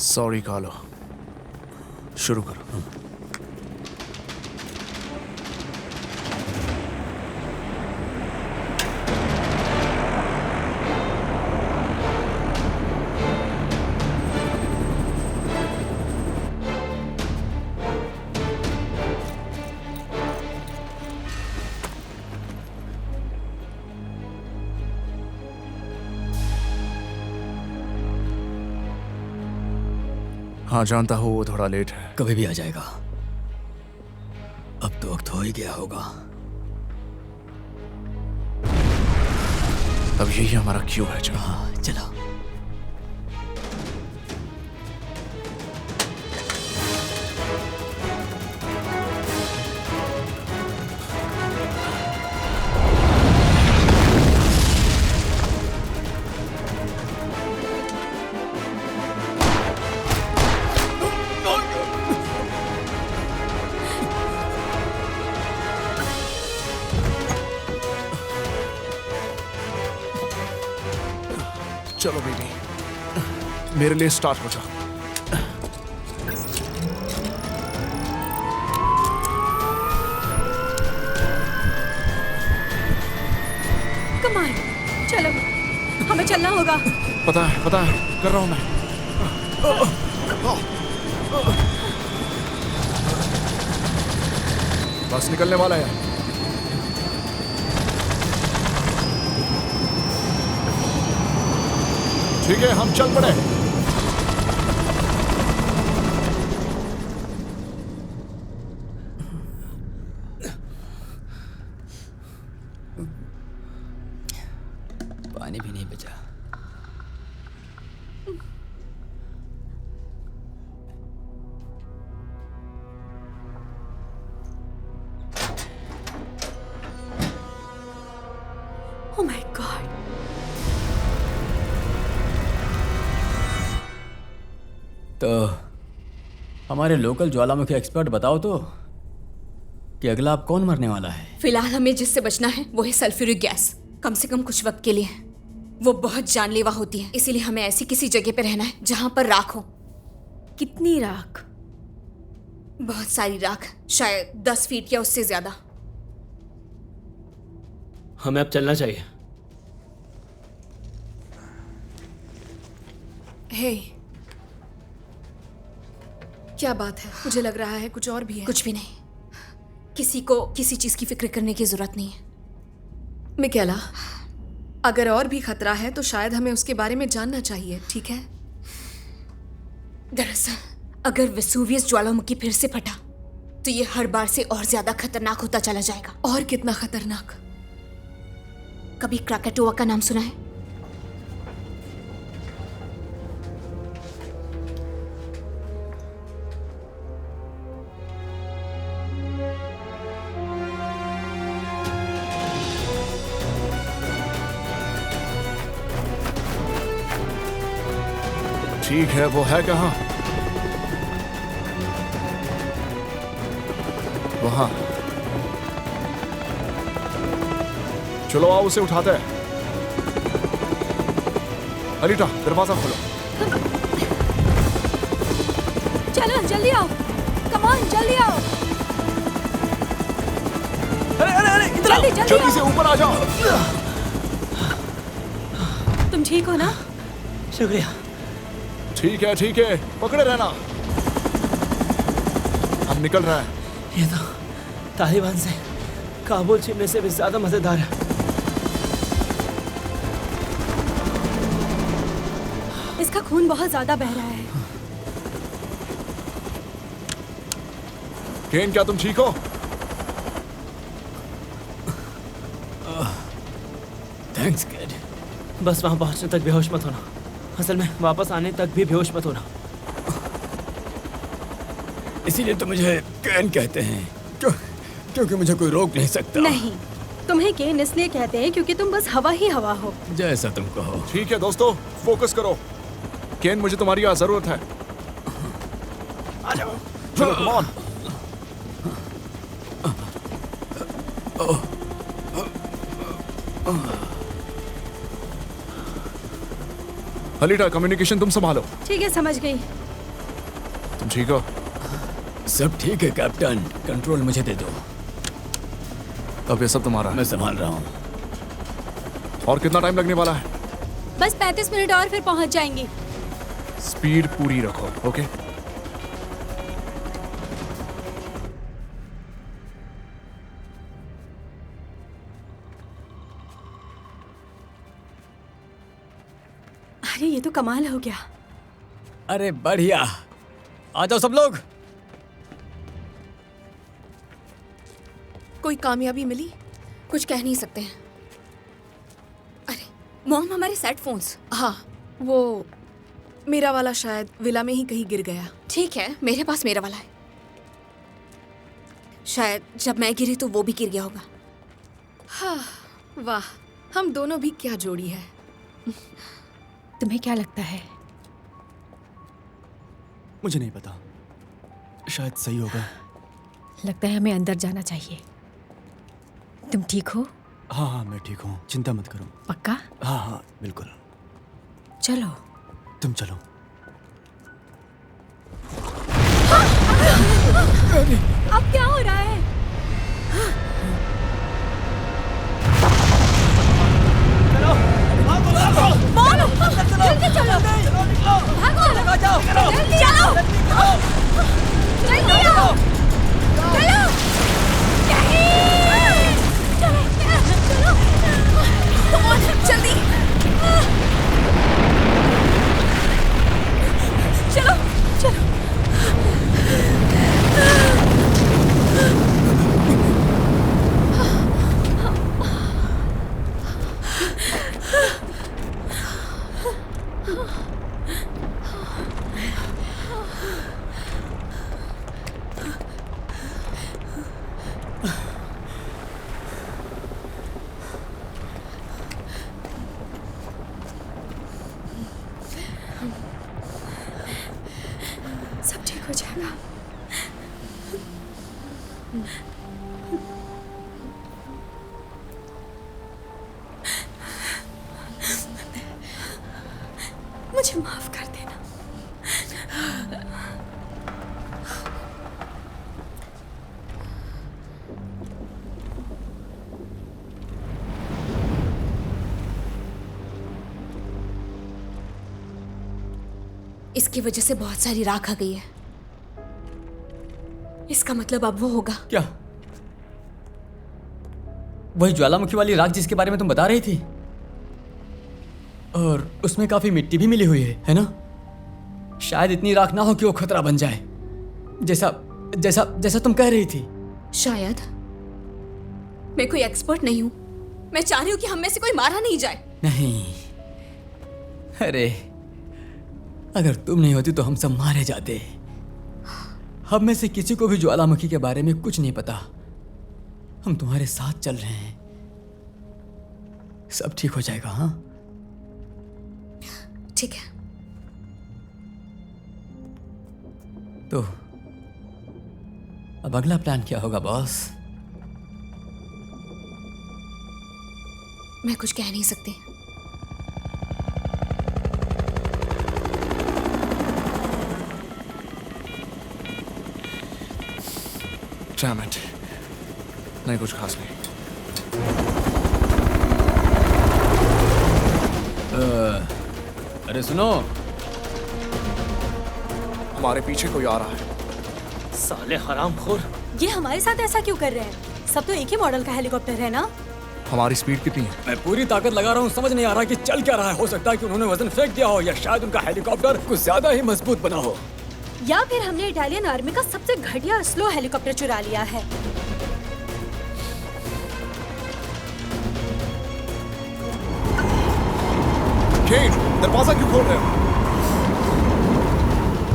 सॉरी कालो, शुरू करो। हाँ जानता हूँ वो थोड़ा लेट है। कभी भी आ जाएगा। अब तो वक्त हो ही गया होगा। अब यही हमारा क्यों है। चलो। हाँ चलो। चलो बेबी, मेरे लिए स्टार्ट हो जा। कम ऑन, चलो, हमें चलना होगा। पता है कर रहा हूं मैं। बस निकलने वाला है। ठीक है, हम चल पड़े। पानी भी नहीं बचा। Oh my God. तो हमारे लोकल ज्वालामुखी एक्सपर्ट बताओ तो कि अगला आप कौन मरने वाला है? फिलहाल हमें जिससे बचना है वो है सल्फ्यूरिक गैस। कम से कम कुछ वक्त के लिए। वो बहुत जानलेवा होती है, इसीलिए हमें ऐसी किसी जगह पे रहना है जहां पर राख हो। कितनी राख? बहुत सारी राख, शायद 10 फीट या उससे ज्यादा। हमें अब चलना चाहिए। हे, क्या बात है? मुझे लग रहा है कुछ और भी है। कुछ भी नहीं। किसी को किसी चीज की फिक्र करने की जरूरत नहीं है। मिकेला, अगर और भी खतरा है तो शायद हमें उसके बारे में जानना चाहिए, ठीक है? दरअसल अगर वेसुवियस ज्वालामुखी फिर से फटा तो ये हर बार से और ज्यादा खतरनाक होता चला जाएगा। और कितना खतरनाक? कभी क्राकेटोवा का नाम सुना है? ठीक है, वो है कहाँ? वहां। चलो आओ, उसे उठाते हैं। अलीटा, दरवाजा खोलो। चलो जल्दी आओ, कम ऑन जल्दी आओ। अरे इधर आओ। जल्दी से ऊपर आ जाओ। तुम ठीक हो ना? शुक्रिया। ठीक है, पकड़े रहना। हम निकल रहे हैं। ये तो तालिबान से काबुल छीनने से भी ज्यादा मजेदार है। इसका खून बहुत ज्यादा बह रहा है। केन, क्या तुम ठीक हो? Thanks kid. बस वहां पहुंचने तक बेहोश मत होना। असल में वापस आने तक भी बेहोश मत होना। इसीलिए तो मुझे कैन कहते हैं, क्योंकि मुझे कोई रोक नहीं सकता। नहीं, तुम्हें केन इसलिए कहते हैं क्योंकि तुम बस हवा ही हवा हो। जैसा तुम कहो। ठीक है दोस्तों, फोकस करो। केन, मुझे तुम्हारी यहाँ जरूरत है। आ जाओ। चलो, कम ऑन। अलीटा, कम्युनिकेशन तुम संभालो। ठीक है, समझ गई। तुम ठीक हो? सब ठीक है कैप्टन, कंट्रोल मुझे दे दो। अब ये सब तुम्हारा है। मैं संभाल रहा हूँ। और कितना टाइम लगने वाला है? बस 35 मिनट और फिर पहुंच जाएंगी। स्पीड पूरी रखो, ओके? अरे ये तो कमाल हो गया। अरे बढ़िया, आ जाओ सब लोग। कोई कामयाबी मिली? कुछ कह नहीं सकते हैं। अरे मॉम, हमारे सेट फोन्स। हाँ, वो मेरा वाला शायद विला में ही कहीं गिर गया। ठीक है, मेरे पास मेरा वाला है। शायद जब मैं गिरी तो वो भी गिर गया होगा। हाँ, वाह, हम दोनों भी क्या जोड़ी है। तुम्हें क्या लगता है? मुझे नहीं पता, शायद सही होगा। लगता है हमें अंदर जाना चाहिए। तुम ठीक हो? हाँ, मैं ठीक हूँ, चिंता मत करो। पक्का? हाँ, बिल्कुल। चलो। तुम चलो। अब क्या हो रहा है? जल्दी चलो, भागो, जल्दी चलो, जल्दी आओ, चलो, जल्दी चलो, चलो। सब ठीक हो जाएगा। मुझे माफ कर देना। इसकी वजह से बहुत सारी राख आ गई है। इसका मतलब अब वो होगा। क्या? वही ज्वालामुखी वाली राख जिसके बारे में तुम बता रही थी? और उसमें काफी मिट्टी भी मिली हुई है ना? शायद इतनी राख ना हो कि वो खतरा बन जाए, जैसा जैसा जैसा तुम कह रही थी। शायद। मैं कोई एक्सपर्ट नहीं हूं। मैं चाह रही हूं कि हम में से कोई मारा नहीं जाए। नहीं, अरे अगर तुम नहीं होती तो हम सब मारे जाते। हम में से किसी को भी ज्वालामुखी के बारे में कुछ नहीं पता। हम तुम्हारे साथ चल रहे हैं। सब ठीक हो जाएगा। हाँ, ठीक है। तो अब अगला प्लान क्या होगा बॉस? मैं कुछ कह नहीं सकती। Damn it. नहीं, कुछ खास नहीं। अरे सुनो, हमारे पीछे कोई आ रहा है। साले हरामखोर। ये हमारे साथ ऐसा क्यों कर रहे हैं? सब तो एक ही मॉडल का हेलीकॉप्टर है ना? हमारी स्पीड कितनी है? मैं पूरी ताकत लगा रहा हूँ, समझ नहीं आ रहा कि चल क्या रहा है। हो सकता है कि उन्होंने वजन फेंक दिया हो, या शायद उनका हेलीकॉप्टर कुछ ज्यादा ही मजबूत बना हो, या फिर हमने इटालियन आर्मी का सबसे घटिया स्लो हेलीकॉप्टर चुरा लिया है। केट, दरवाजा क्यों खोल रहे हो?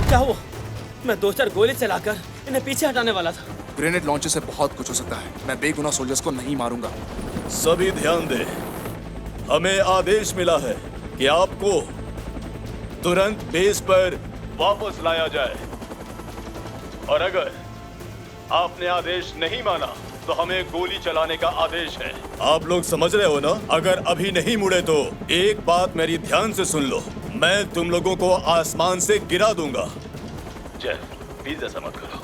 क्या हुआ? मैं 2-4 गोली चलाकर इन्हें पीछे हटाने वाला था। ग्रेनेड लॉन्चर से बहुत कुछ हो सकता है। मैं बेगुनाह सोल्जर्स को नहीं मारूंगा। सभी ध्यान दें, हमें आदेश मिला है कि आपको तुरंत बेस पर वापस लाया जाए, और अगर आपने आदेश नहीं माना तो हमें गोली चलाने का आदेश है। आप लोग समझ रहे हो ना? अगर अभी नहीं मुड़े तो एक बात मेरी ध्यान से सुन लो, मैं तुम लोगों को आसमान से गिरा दूंगा। जेफ, प्लीज ऐसा मत करो।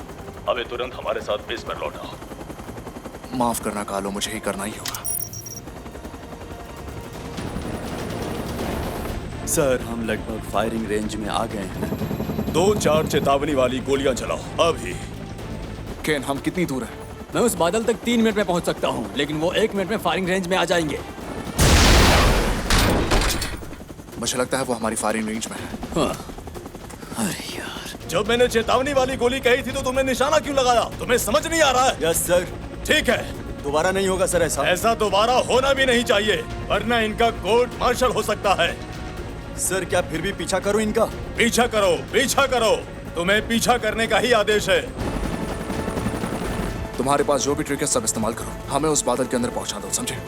हमें तुरंत हमारे साथ बेस पर लौटाओ। माफ करना कालो, मुझे ही करना ही होगा। सर, हम लगभग फायरिंग रेंज में आ गए हैं। 2-4 चेतावनी वाली गोलियां चलाओ अभी। केन, हम कितनी दूर हैं? मैं उस बादल तक 3 मिनट में पहुंच सकता हूं, लेकिन वो 1 मिनट में फायरिंग रेंज में आ जाएंगे। मुझे लगता है वो हमारी फायरिंग रेंज में है। हाँ। अरे यार, जब मैंने चेतावनी वाली गोली कही थी तो तुमने निशाना क्यों लगाया? तुम्हें समझ नहीं आ रहा है? Yes sir. ठीक है, दोबारा नहीं होगा सर ऐसा। ऐसा दोबारा होना भी नहीं चाहिए, वरना इनका कोर्ट मार्शल हो सकता है। सर, क्या फिर भी पीछा करो इनका? पीछा करो, पीछा करो। तुम्हें पीछा करने का ही आदेश है। तुम्हारे पास जो भी ट्रिक है सब इस्तेमाल करो। हमें उस बादल के अंदर पहुंचा दो, समझे?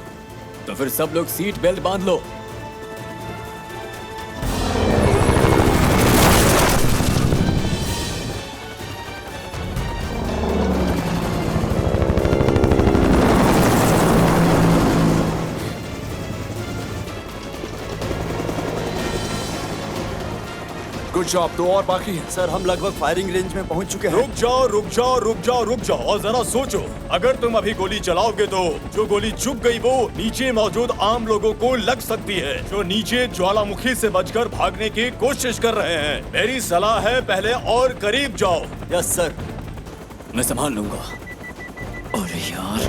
तो फिर सब लोग सीट बेल्ट बांध लो। Good job. 2 और बाकी है। सर, हम लगभग फायरिंग रेंज में पहुंच चुके हैं। रुक जाओ, रुक जाओ, रुक जाओ, रुक जाओ, और जरा सोचो। अगर तुम अभी गोली चलाओगे तो जो गोली चुक गई वो नीचे मौजूद आम लोगों को लग सकती है, जो नीचे ज्वालामुखी से बचकर भागने की कोशिश कर रहे हैं। मेरी सलाह है, पहले और करीब जाओ। Yes sir. मैं संभाल लूंगा। अरे यार,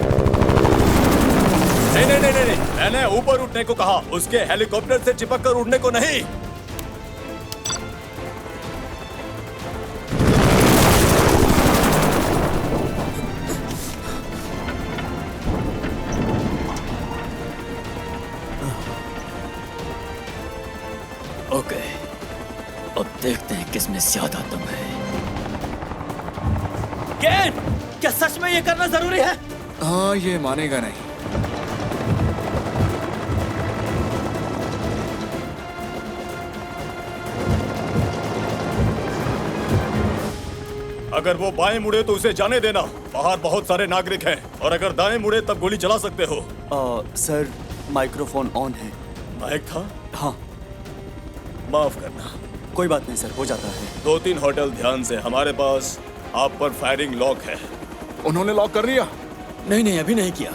नहीं नहीं नहीं नहीं, मैंने ऊपर उठने को कहा, उसके हेलीकॉप्टर से चिपक कर उड़ने को नहीं। ओके, अब देखते हैं किसमें ज्यादा दम है। केन, क्या सच में ये करना जरूरी है? हाँ, ये मानेगा नहीं। अगर वो बाएं मुड़े तो उसे जाने देना, बाहर बहुत सारे नागरिक हैं, और अगर दाएं मुड़े तब गोली चला सकते हो। सर, माइक्रोफोन ऑन है। माइक था? हाँ। माफ करना। कोई बात नहीं सर, हो जाता है। 2-3 होटल ध्यान से, हमारे पास आप पर फायरिंग लॉक है। उन्होंने लॉक कर लिया? नहीं नहीं, अभी नहीं किया।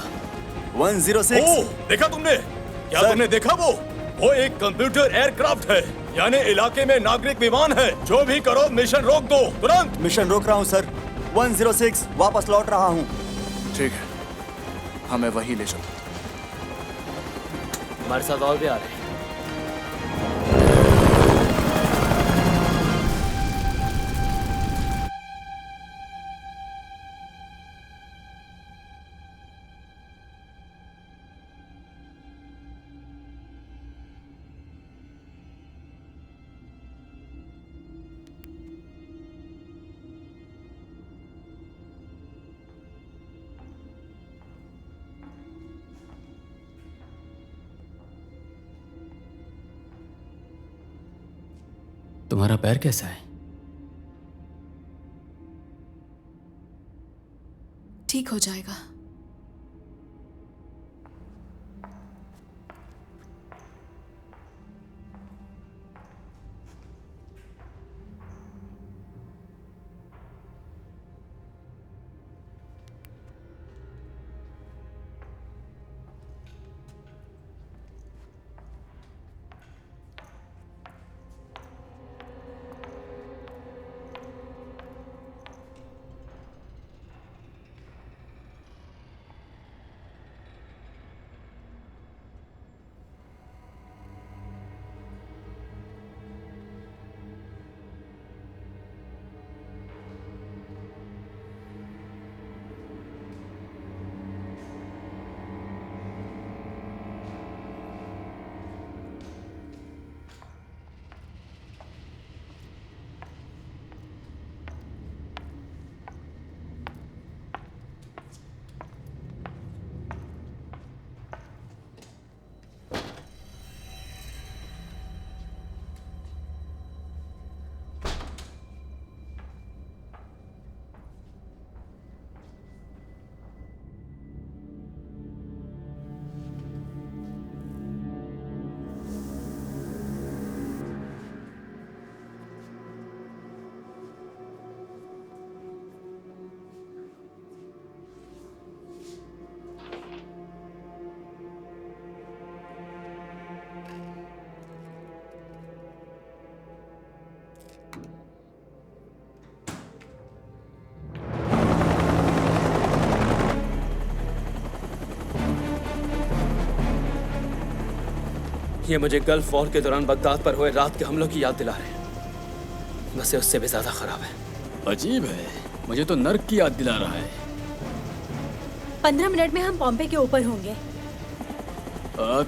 106। ओह, देखा तुमने? क्या तुमने देखा? वो वो एक कंप्यूटर एयरक्राफ्ट है, यानी इलाके में नागरिक विमान है। जो भी करो मिशन रोक दो तुरंत। मिशन रोक रहा हूँ सर। 106 वापस लौट रहा हूँ। ठीक है, हमें वही ले चलो। हमारे साथ और भी आ रहे हैं। तुम्हारा पैर कैसा है? ठीक हो जाएगा। ये मुझे गल्फ वॉर के दौरान बगदाद पर हुए रात के हमलों की याद दिला रहे हैं। बस ये उससे भी ज्यादा खराब है। अजीब है, मुझे तो नर्क की याद दिला रहा है। 15 मिनट में हम पॉम्पे के ऊपर होंगे।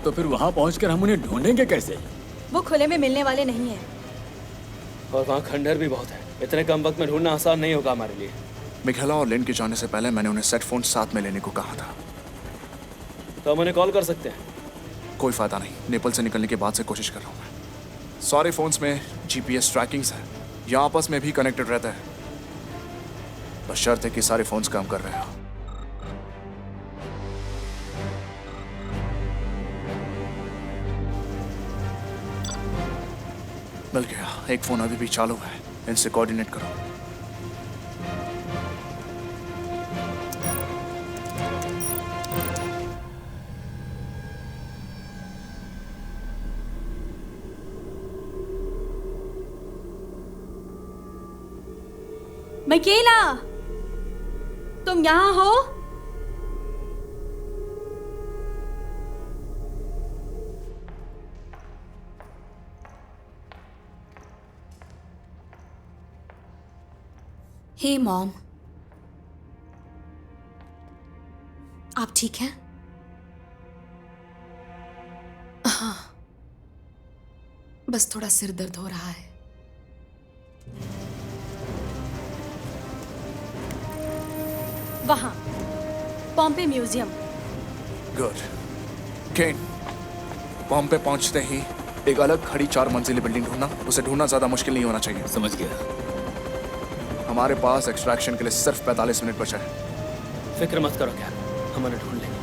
तो फिर वहाँ पहुँचकर हम उन्हें ढूंढेंगे कैसे? वो खुले में मिलने वाले नहीं हैं। और वहाँ खंडहर भी बहुत है। इतने कम वक्त में ढूंढना आसान नहीं होगा हमारे लिए। मिखेला और लिन के जाने से पहले मैंने उन्हें सेट फोन साथ में लेने को कहा था। तो हम उन्हें कॉल कर सकते हैं। कोई फायदा नहीं, नेपल से निकलने के बाद से कोशिश कर रहा हूँ मैं। सारे फोन्स में GPS ट्रैकिंग्स है, ये आपस में भी कनेक्टेड रहता है। बस शर्त है कि सारे फोन्स काम कर रहे हो। मिल गया, एक फोन अभी भी चालू है, इनसे कोऑर्डिनेट करो। मिकेला, तुम यहाँ हो? हे मॉम, आप ठीक हैं? हाँ, बस थोड़ा सिर दर्द हो रहा है। वहाँ पॉम्पे म्यूजियम। गुड। केन, पॉम्पे पहुंचते ही एक अलग खड़ी 4 मंजिली बिल्डिंग ढूंढना। उसे ढूंढना ज्यादा मुश्किल नहीं होना चाहिए। समझ गया। हमारे पास एक्सट्रैक्शन के लिए सिर्फ 45 मिनट बचा है। फिक्र मत करो क्या, हम उन्हें ढूंढ लेंगे।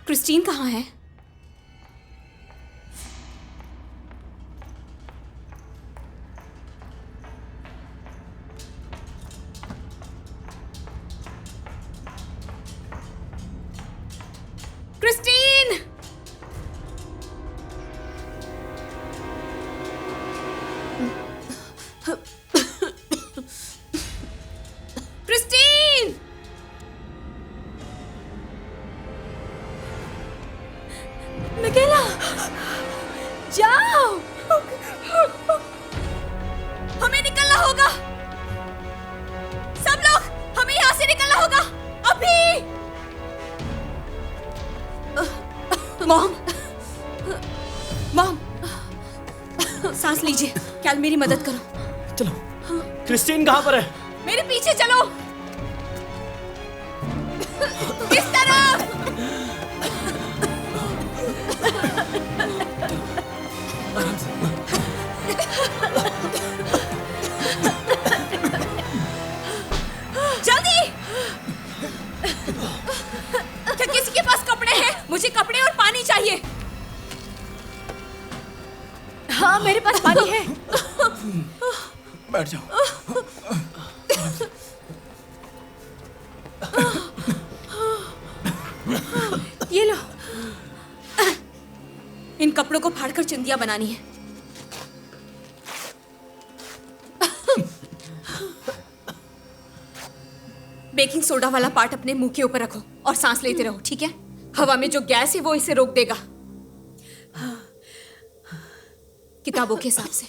क्रिस्टीन कहाँ है? क्रिस्टीन! क्रिस्टीन! मिकेला, जाओ। हमें निकलना होगा। सब लोग, हमें यहाँ से निकलना होगा अभी। मॉम, मॉम, सांस लीजिए। कैल, मेरी मदद करो। चलो। क्रिस्टीन कहाँ पर है? मेरे पीछे चलो। इस तरफ। जल्दी। क्या किसी के पास कपड़े हैं? मुझे कपड़े और पानी चाहिए। हाँ, मेरे पास पानी है। बैठ जाओ। ये लो। इन कपड़ों को फाड़कर चिंदियां बनानी है। बेकिंग सोडा वाला पार्ट अपने मुंह के ऊपर रखो और सांस लेते रहो, ठीक है? हवा में जो गैस है वो इसे रोक देगा। किताबों के हिसाब से।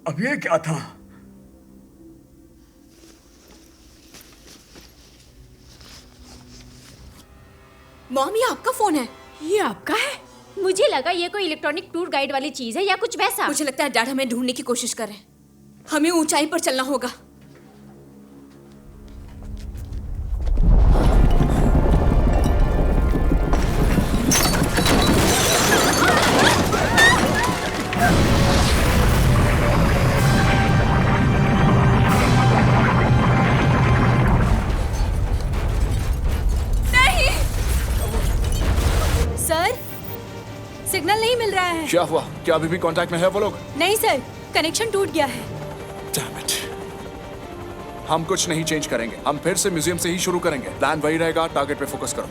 अब ये क्या था? मॉम, ये आपका फोन है? ये आपका है? मुझे लगा ये कोई इलेक्ट्रॉनिक टूर गाइड वाली चीज है या कुछ वैसा। मुझे लगता है डैड हमें ढूंढने की कोशिश कर रहे हैं। हमें ऊंचाई पर चलना होगा। सर, सिग्नल नहीं मिल रहा है। क्या हुआ? क्या अभी भी कांटेक्ट में है वो लोग? नहीं सर, कनेक्शन टूट गया है। Damn it. हम कुछ नहीं चेंज करेंगे। हम फिर से म्यूजियम से ही शुरू करेंगे। प्लान वही रहेगा। टारगेट पे फोकस करो।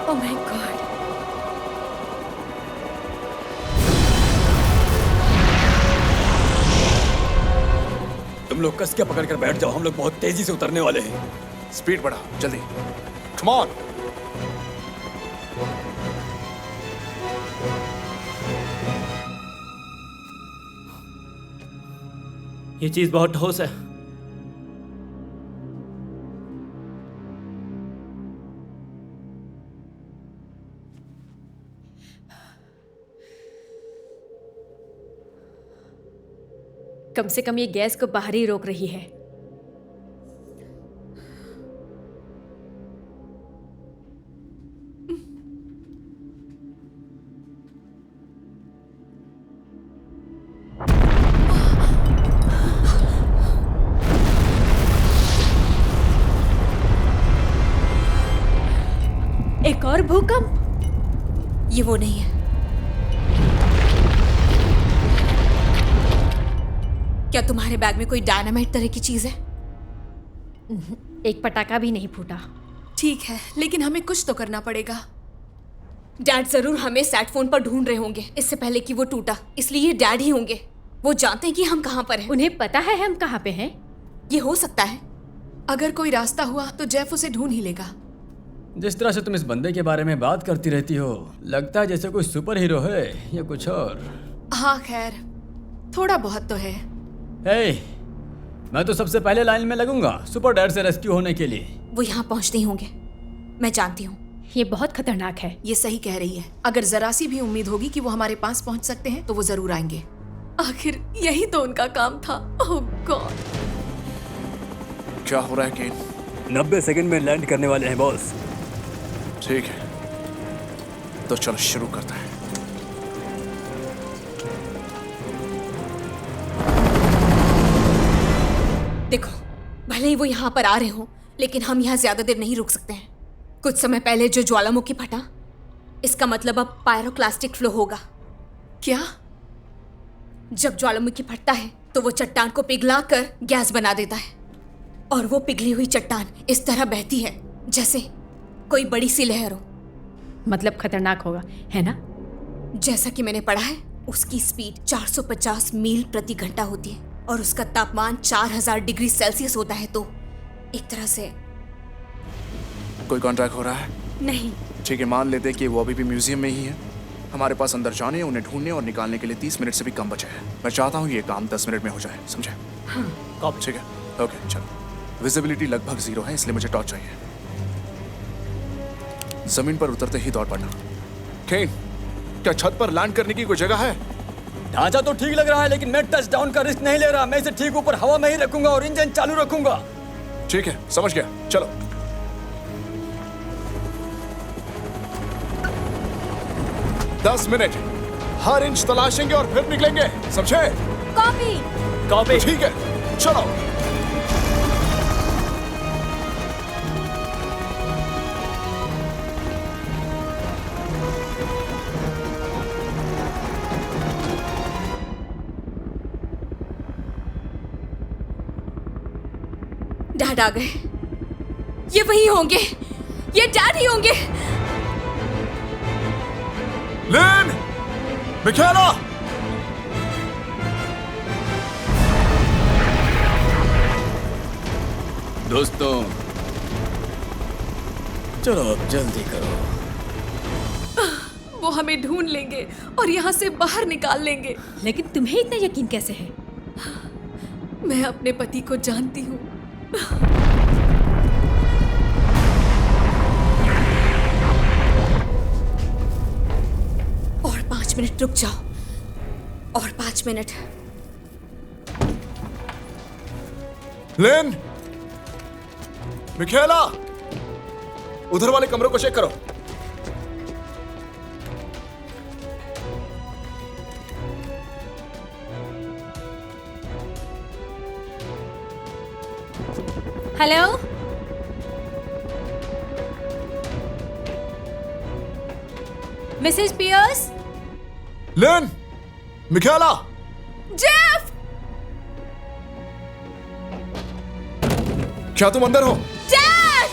Oh my God. तुम लोग कस के पकड़ कर बैठ जाओ, हम लोग बहुत तेजी से उतरने वाले हैं। स्पीड बढ़ा, जल्दी। Come on. ये चीज बहुत ठोस है। कम से कम ये गैस को बाहर ही रोक रही है। एक और भूकंप? ये वो नहीं है। क्या तुम्हारे बैग में कोई डायनामाइट तरह की चीज है? एक पटाखा भी नहीं फूटा। ठीक है, लेकिन हमें कुछ तो करना पड़ेगा। डैड जरूर हमें सेट फोन पर ढूंढ रहे होंगे इससे पहले कि वो टूटा, इसलिए ये डैड ही होंगे। वो जानते हैं कि हम कहाँ पर हैं। उन्हें पता है हम कहाँ पे हैं। ये हो सकता है। अगर कोई रास्ता हुआ तो जेफ उसे ढूंढ ही लेगा। जिस तरह से तुम इस बंदे के बारे में बात करती रहती हो, लगता है जैसे कोई सुपर हीरो है या कुछ और। हाँ खैर, थोड़ा बहुत तो है। हे, मैं तो सबसे पहले लाइन में लगूंगा सुपर डैड से रेस्क्यू होने के लिए। वो यहाँ पहुँचते ही होंगे, मैं जानती हूँ। ये बहुत खतरनाक है। ये सही कह रही है। अगर जरा सी भी उम्मीद होगी कि वो हमारे पास पहुँच सकते हैं तो वो जरूर आएंगे। आखिर यही तो उनका काम था। ओह गॉड। क्या हो रहा है केन? 90 सेकंड में लैंड करने वाले हैं बॉस। ठीक है, तो चलो शुरू करते हैं। देखो, भले ही वो यहाँ पर आ रहे हो, लेकिन हम यहाँ ज्यादा देर नहीं रुक सकते हैं। कुछ समय पहले जो ज्वालामुखी फटा, इसका मतलब अब पायरोक्लास्टिक फ्लो होगा। क्या? जब ज्वालामुखी फटता है तो वो चट्टान को पिघलाकर गैस बना देता है, और वो पिघली हुई चट्टान इस तरह बहती है जैसे कोई बड़ी सी लहर हो। मतलब खतरनाक होगा, है ना? जैसा कि मैंने पढ़ा है, उसकी स्पीड 450 मील प्रति घंटा होती है और उसका तापमान 4000 डिग्री सेल्सियस होता है। तो एक तरह से कोई कॉन्ट्रैक्ट हो रहा है? नहीं। ठीक है, मान लेते हैं कि वो अभी भी म्यूजियम में ही है। हमारे पास अंदर जाने, उन्हें ढूंढने और निकालने के लिए 30 मिनट से भी कम बचे हैं। मैं चाहता हूँ ये काम 10 मिनट में हो जाए, समझे? हाँ। कब? ठीक है, ओके, चलो। विजिबिलिटी लगभग 0 है, इसलिए मुझे टॉर्च चाहिए। जमीन पर उतरते ही दौड़ पड़ना। केन, क्या छत पर लैंड करने की कोई जगह है? ढांचा तो ठीक लग रहा है, लेकिन मैं टच डाउन का रिस्क नहीं ले रहा। मैं इसे ठीक ऊपर हवा में ही रखूंगा और इंजन चालू रखूंगा। ठीक है, समझ गया, चलो। दस मिनट, हर इंच तलाशेंगे और फिर निकलेंगे, समझे? कॉपी। कॉपी। ठीक है, चलो। डैड आ गए। ये वही होंगे, ये डैड ही होंगे। लिन, मिकाला, दोस्तों चलो अब जल्दी करो। वो हमें ढूंढ लेंगे और यहाँ से बाहर निकाल लेंगे। लेकिन तुम्हें इतना यकीन कैसे है? मैं अपने पति को जानती हूँ। और 5 मिनट रुक जाओ, और 5 मिनट। लिन, मिकाला, उधर वाले कमरों को चेक करो। Hello, Mrs Pierce. Lin, Mikala, Jeff! क्या तुम अंदर हो? डैड!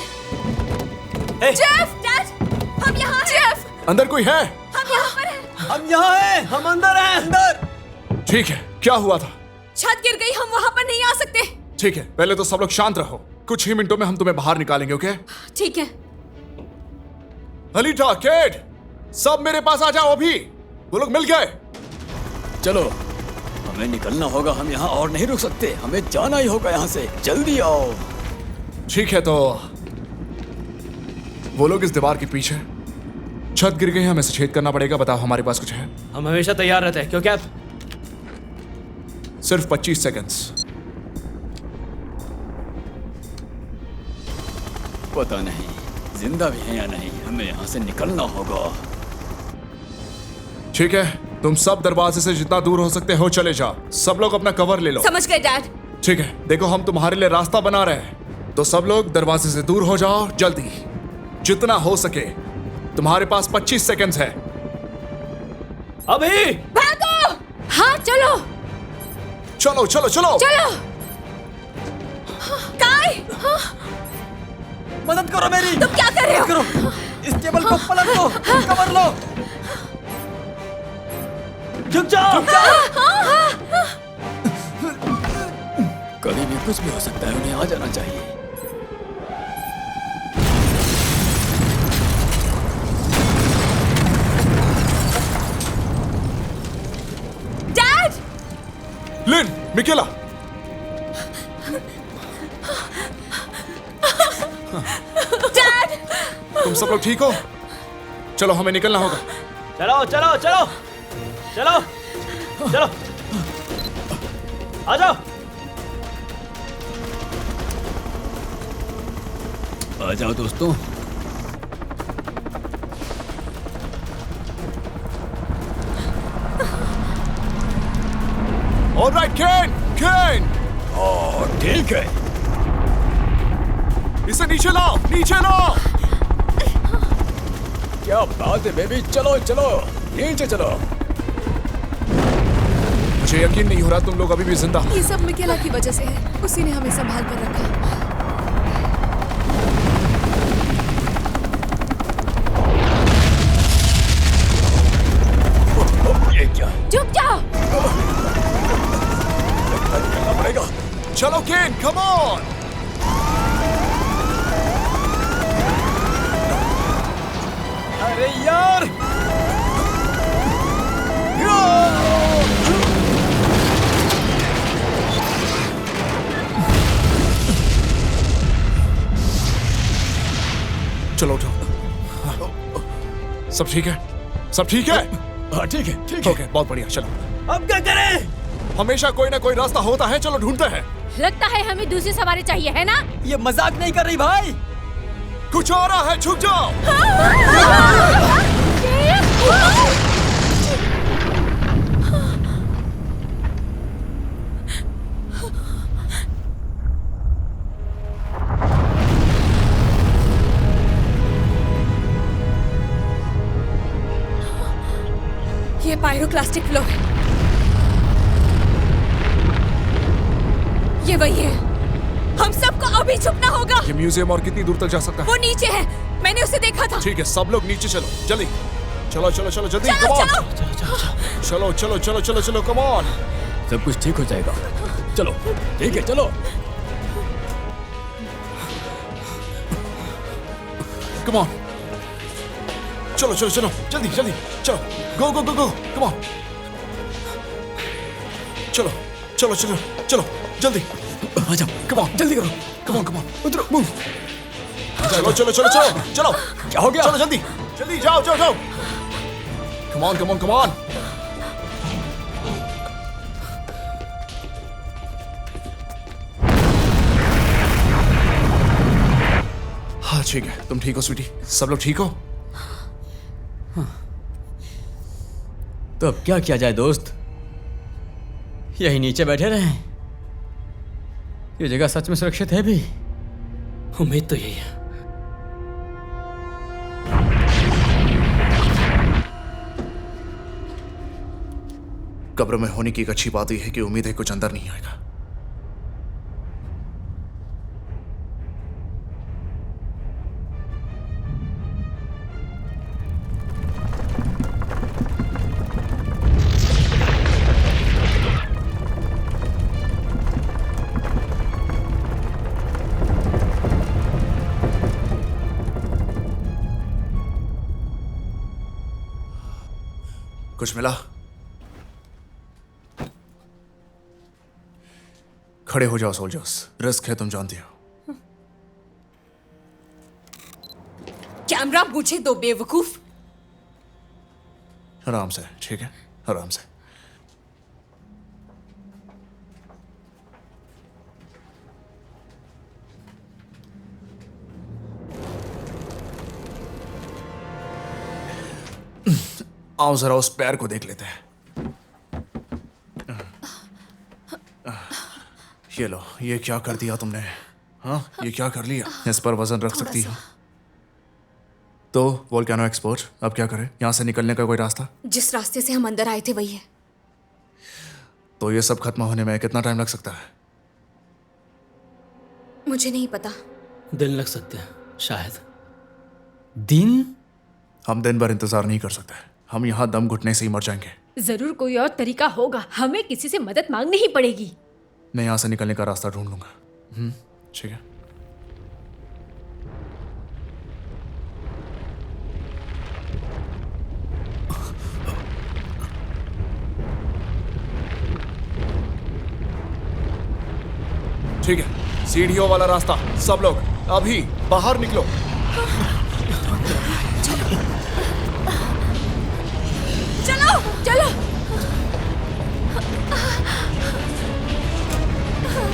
ए! जेफ! डैड! हम यहाँ हैं! जेफ! अंदर कोई है? हम यहाँ पर हैं! हम यहाँ हैं, हम अंदर हैं, अंदर। ठीक है, क्या हुआ था? छत गिर गई, हम वहाँ पर नहीं आ सकते। ठीक है, पहले तो सब लोग शांत रहो। कुछ ही मिनटों में हम तुम्हें बाहर निकालेंगे, ओके? ठीक है। अलीटा, केड, सब मेरे पास आ जाओ अभी। वो लोग मिल गए। चलो, हमें निकलना होगा। हम यहाँ और नहीं रुक सकते। हमें जाना ही होगा यहाँ से। जल्दी आओ। ठीक है, तो वो लोग इस दीवार के पीछे। छत गिर गई, हमें इसे छेद करना पड़ेगा। बताओ, हमारे पास कुछ है? हम हमेशा तैयार रहते हैं, क्योंकि आप सिर्फ 25 सेकंड्स। पता नहीं जिंदा भी है या नहीं। हमें यहाँ से निकलना होगा। ठीक है, तुम सब दरवाजे से जितना दूर हो सकते हो चले जाओ। सब लोग अपना कवर ले लो। समझ गए डैड। ठीक है, देखो हम तुम्हारे लिए रास्ता बना रहे हैं, तो सब लोग दरवाजे से दूर हो जाओ जल्दी, जितना हो सके। तुम्हारे पास 25 सेकंड्स है। अभी भागो! हाँ, चलो चलो चलो चलो चलो। काय! मदद करो मेरी। तुम क्या कर रहे हो? करो, इस टेबल को पलट दो। कवर लो। झुक जाओ। कभी भी कुछ भी हो सकता है। उन्हें आ जाना चाहिए। डैड! लिन, मिकेला, डैड! तुम सब लोग ठीक हो? चलो, हमें निकलना होगा। चलो चलो चलो चलो चलो, आ जाओ। आ जाओ दोस्तों। केन केन ठीक है। इसे नीचे लाओ, नीचे लाओ। क्या बात है बेबी, चलो चलो नीचे चलो। मुझे यकीन नहीं हो रहा तुम लोग अभी भी जिंदा हो। ये सब मिकेला की वजह से है, उसी ने हमें संभाल कर रखा। ये क्या? झुक जाओ। करना पड़ेगा। चलो केन, कम ऑन। अरे यार, चलो उठो। सब ठीक है? सब ठीक है? हाँ ठीक है, ठीक है। ओके, बहुत बढ़िया। चलो अब क्या करें? हमेशा कोई ना कोई रास्ता होता है, चलो ढूंढते हैं। लगता है हमें दूसरी सवारी चाहिए, है ना? ये मजाक नहीं कर रही भाई। कुछ आ रहा है, छुप जाओ। ये पायरोक्लास्टिक फ्लो है। ये वही है। हम सबको अभी छुपना होगा। ये म्यूजियम और कितनी दूर तक जा सकता है? वो नीचे है, मैंने उसे देखा था। ठीक है, सब लोग नीचे चलो, जल्दी। चलो चलो चलो जल्दी, चलो, कम ऑन। चलो। चलो चलो चलो चलो चलो, कम ऑन। सब कुछ ठीक हो जाएगा। चलो ठीक है, चलो। Come on. चलो चलो चलो, जल्दी जल्दी, चलो। गो गो गो गो, कम ऑन। चलो चलो चलो चलो, जल्दी। आ जाओ, कम ऑन, जल्दी करो। Come on come on. उतरो, मूव। चलो चलो चलो चलो चलो। क्या हो गया? चलो जल्दी जल्दी, जाओ जाओ जाओ। Come on come on come on. हाँ ठीक है, तुम ठीक हो स्वीटी? सब लोग ठीक हो? तो अब क्या किया जाए दोस्त? यही नीचे बैठे रहें? ये जगह सच में सुरक्षित है भी? उम्मीद तो यही है। कब्र में होने की एक अच्छी बात यह है कि उम्मीद है कुछ अंदर नहीं आएगा। कुछ मिला? खड़े हो जाओ सोल्जर्स, रिस्क है, तुम जानती हो। कैमरा मुझे दो बेवकूफ। आराम से, ठीक है, आराम से। आओ जरा उस पैर को देख लेते हैं। ये लो, ये क्या कर दिया तुमने? हाँ, ये क्या कर लिया? इस पर वजन रख सकती हो? तो वोल्केनो एक्सपोर्ट, अब क्या करें? यहाँ से निकलने का कोई रास्ता? जिस रास्ते से हम अंदर आए थे वही है। तो ये सब खत्म होने में कितना टाइम लग सकता है? मुझे नहीं पता। दिन लग सकते हैं शायद। दिन? हम दिन भर इंतजार नहीं कर सकते। हम यहाँ दम घुटने से ही मर जाएंगे। जरूर कोई और तरीका होगा, हमें किसी से मदद मांगनी ही पड़ेगी। मैं यहाँ से निकलने का रास्ता ढूंढ लूंगा। ठीक है। ठीक है, सीढ़ियों वाला रास्ता। सब लोग अभी बाहर निकलो। चलो चलो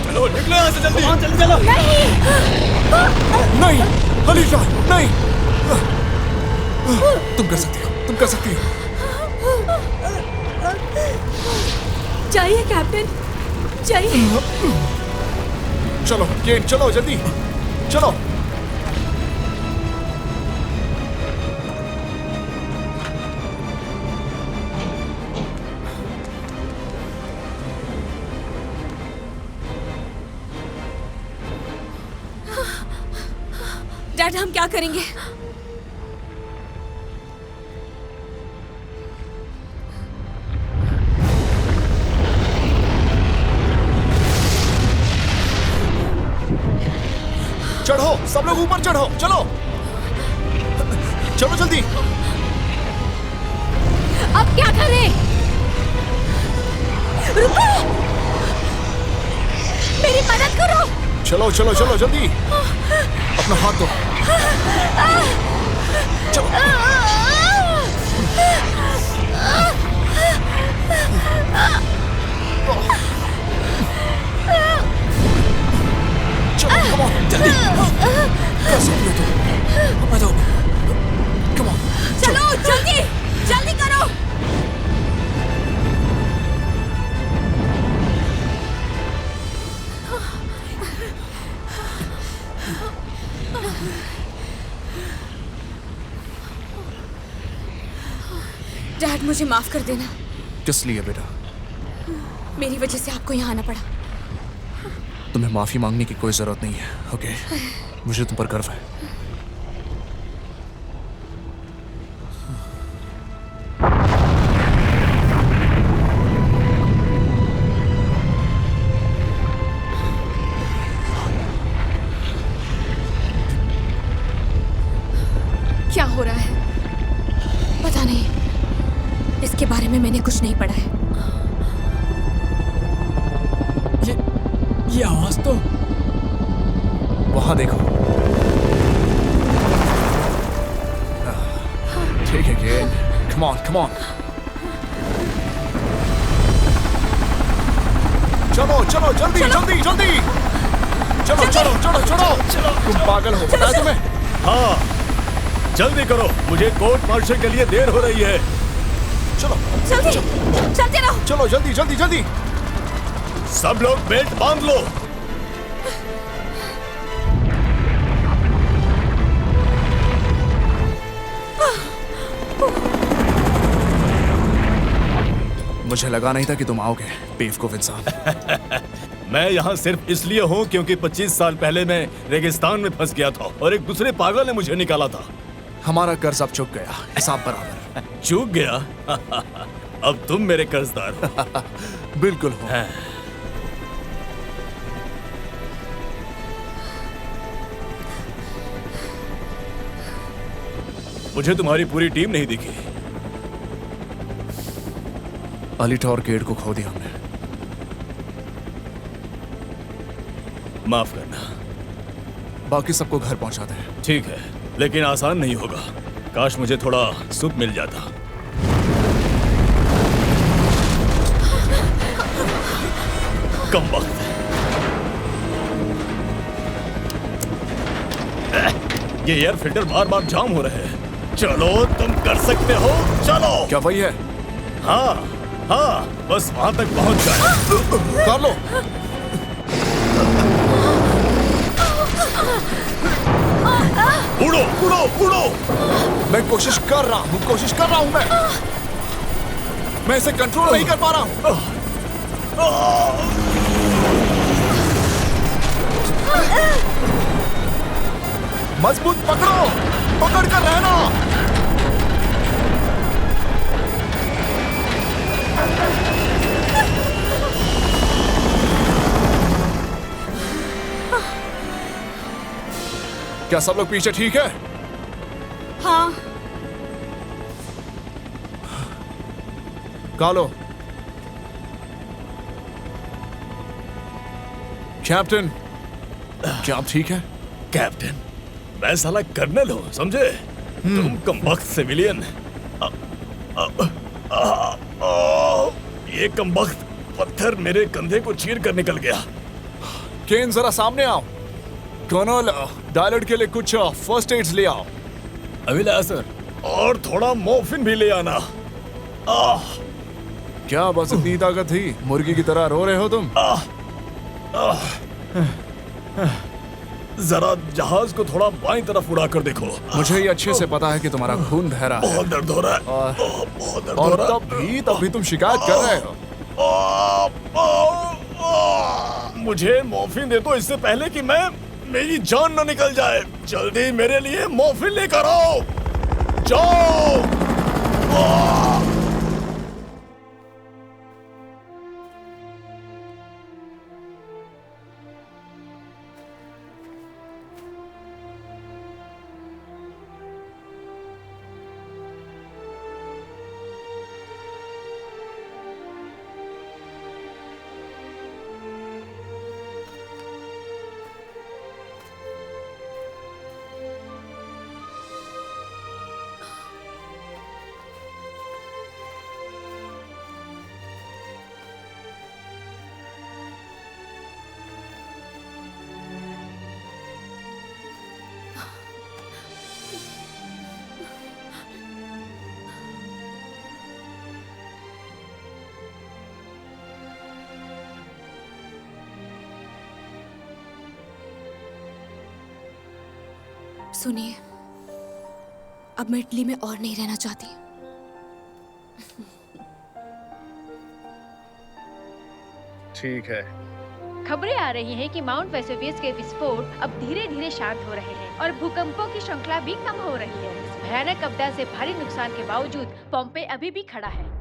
चलो निकलो यहाँ से जल्दी। जल्दी चलो। नहीं अलीशा, नहीं। तुम कर सकती हो, तुम कर सकती हो। चाहिए कैप्टन, जाइए। चलो केन, चलो जल्दी चलो। डैड हम क्या करेंगे? चढ़ो सब लोग, ऊपर चढ़ो, चलो चलो जल्दी। अब क्या करें? रुको, मेरी मदद करो। चलो चलो चलो जल्दी, अपना हाथ दो। चलो चलो, come on, जल्दी। कैसे हो तुम? आ जाओ, come on, चलो जल्दी जल्दी करो। डैड मुझे माफ कर देना। किस लिए बेटा? मेरी वजह से आपको यहाँ आना पड़ा। तुम्हें माफी मांगने की कोई जरूरत नहीं है, ओके? मुझे तुम पर गर्व है। क्या हो रहा है? पता नहीं, इसके बारे में मैंने कुछ नहीं पढ़ा है। ये आवाज तो वहां देखो। ठीक है केन, come on, come on। चलो चलो जल्दी जल्दी जल्दी, चलो चलो चलो चलो चलो। तुम पागल हो, पता है तुम्हें? हाँ, जल्दी करो, मुझे कोर्ट मार्शल के लिए देर हो रही है। चलो जल्दी चलते रहो। चलो जल्दी जल्दी जल्दी। सब लोग बेल्ट बांध लो। मुझे लगा नहीं था कि तुम आओगे, बेवकूफ इंसान। मैं यहाँ सिर्फ इसलिए हूँ क्योंकि 25 साल पहले मैं रेगिस्तान में फंस गया था और एक दूसरे पागल ने मुझे निकाला था। हमारा कर्ज अब चुक गया, हिसाब बराबर। चूक गया? अब तुम मेरे कर्जदार। बिल्कुल हो। मुझे तुम्हारी पूरी टीम नहीं दिखी। अलीटा और केड को खो दिया हमने। माफ करना। बाकी सबको घर पहुंचा दें। ठीक है, लेकिन आसान नहीं होगा। काश मुझे थोड़ा सूप मिल जाता। कम वक्त। ये एयर फिल्टर बार बार जाम हो रहे हैं। चलो तुम कर सकते हो, चलो। क्या वही है? हाँ हाँ, बस वहां तक पहुंच जाए। कर लो। उड़ो उड़ो उड़ो। मैं कोशिश कर रहा हूँ मैं इसे कंट्रोल नहीं कर पा रहा हूँ। मजबूत पकड़ो, पकड़ कर रहना। क्या सब लोग पीछे ठीक है? हाँ। कालो, कैप्टन, क्या आप ठीक है? कैप्टन, मैं साला कर्नल हूँ, समझे? तुम कमबख्त सिविलियन। ये कमबख्त पत्थर मेरे कंधे को चीर कर निकल गया। केन जरा सामने आओ। कर्नल, डायलट के लिए कुछ फर्स्ट एड्स ले आओ। अभी लाया सर। और थोड़ा मोर्फिन भी ले आना। क्या बस इतनी ताकत थी? मुर्गी की तरह रो रहे हो तुम? जरा जहाज को थोड़ा बाईं तरफ उड़ा कर देखो। मुझे ये अच्छे से पता है कि तुम्हारा खून बह रहा है बहुत दर्द हो रहा है। बहुत दर्द हो रहा है। तब भी तुम शिकायत कर रहे हो। मुझे मॉर्फिन दे दो इससे पहले कि मेरी जान न निकल जाए। जल्दी मेरे लिए मॉर्फिन लेकर आओ। जाओ। सुनिए, अब मैं इटली में और नहीं रहना चाहती। ठीक है। खबरें आ रही हैं कि माउंट वेसुवियस के विस्फोट अब धीरे धीरे शांत हो रहे हैं और भूकंपों की श्रृंखला भी कम हो रही है। इस भयानक आपदा से भारी नुकसान के बावजूद पोम्पेई अभी भी खड़ा है।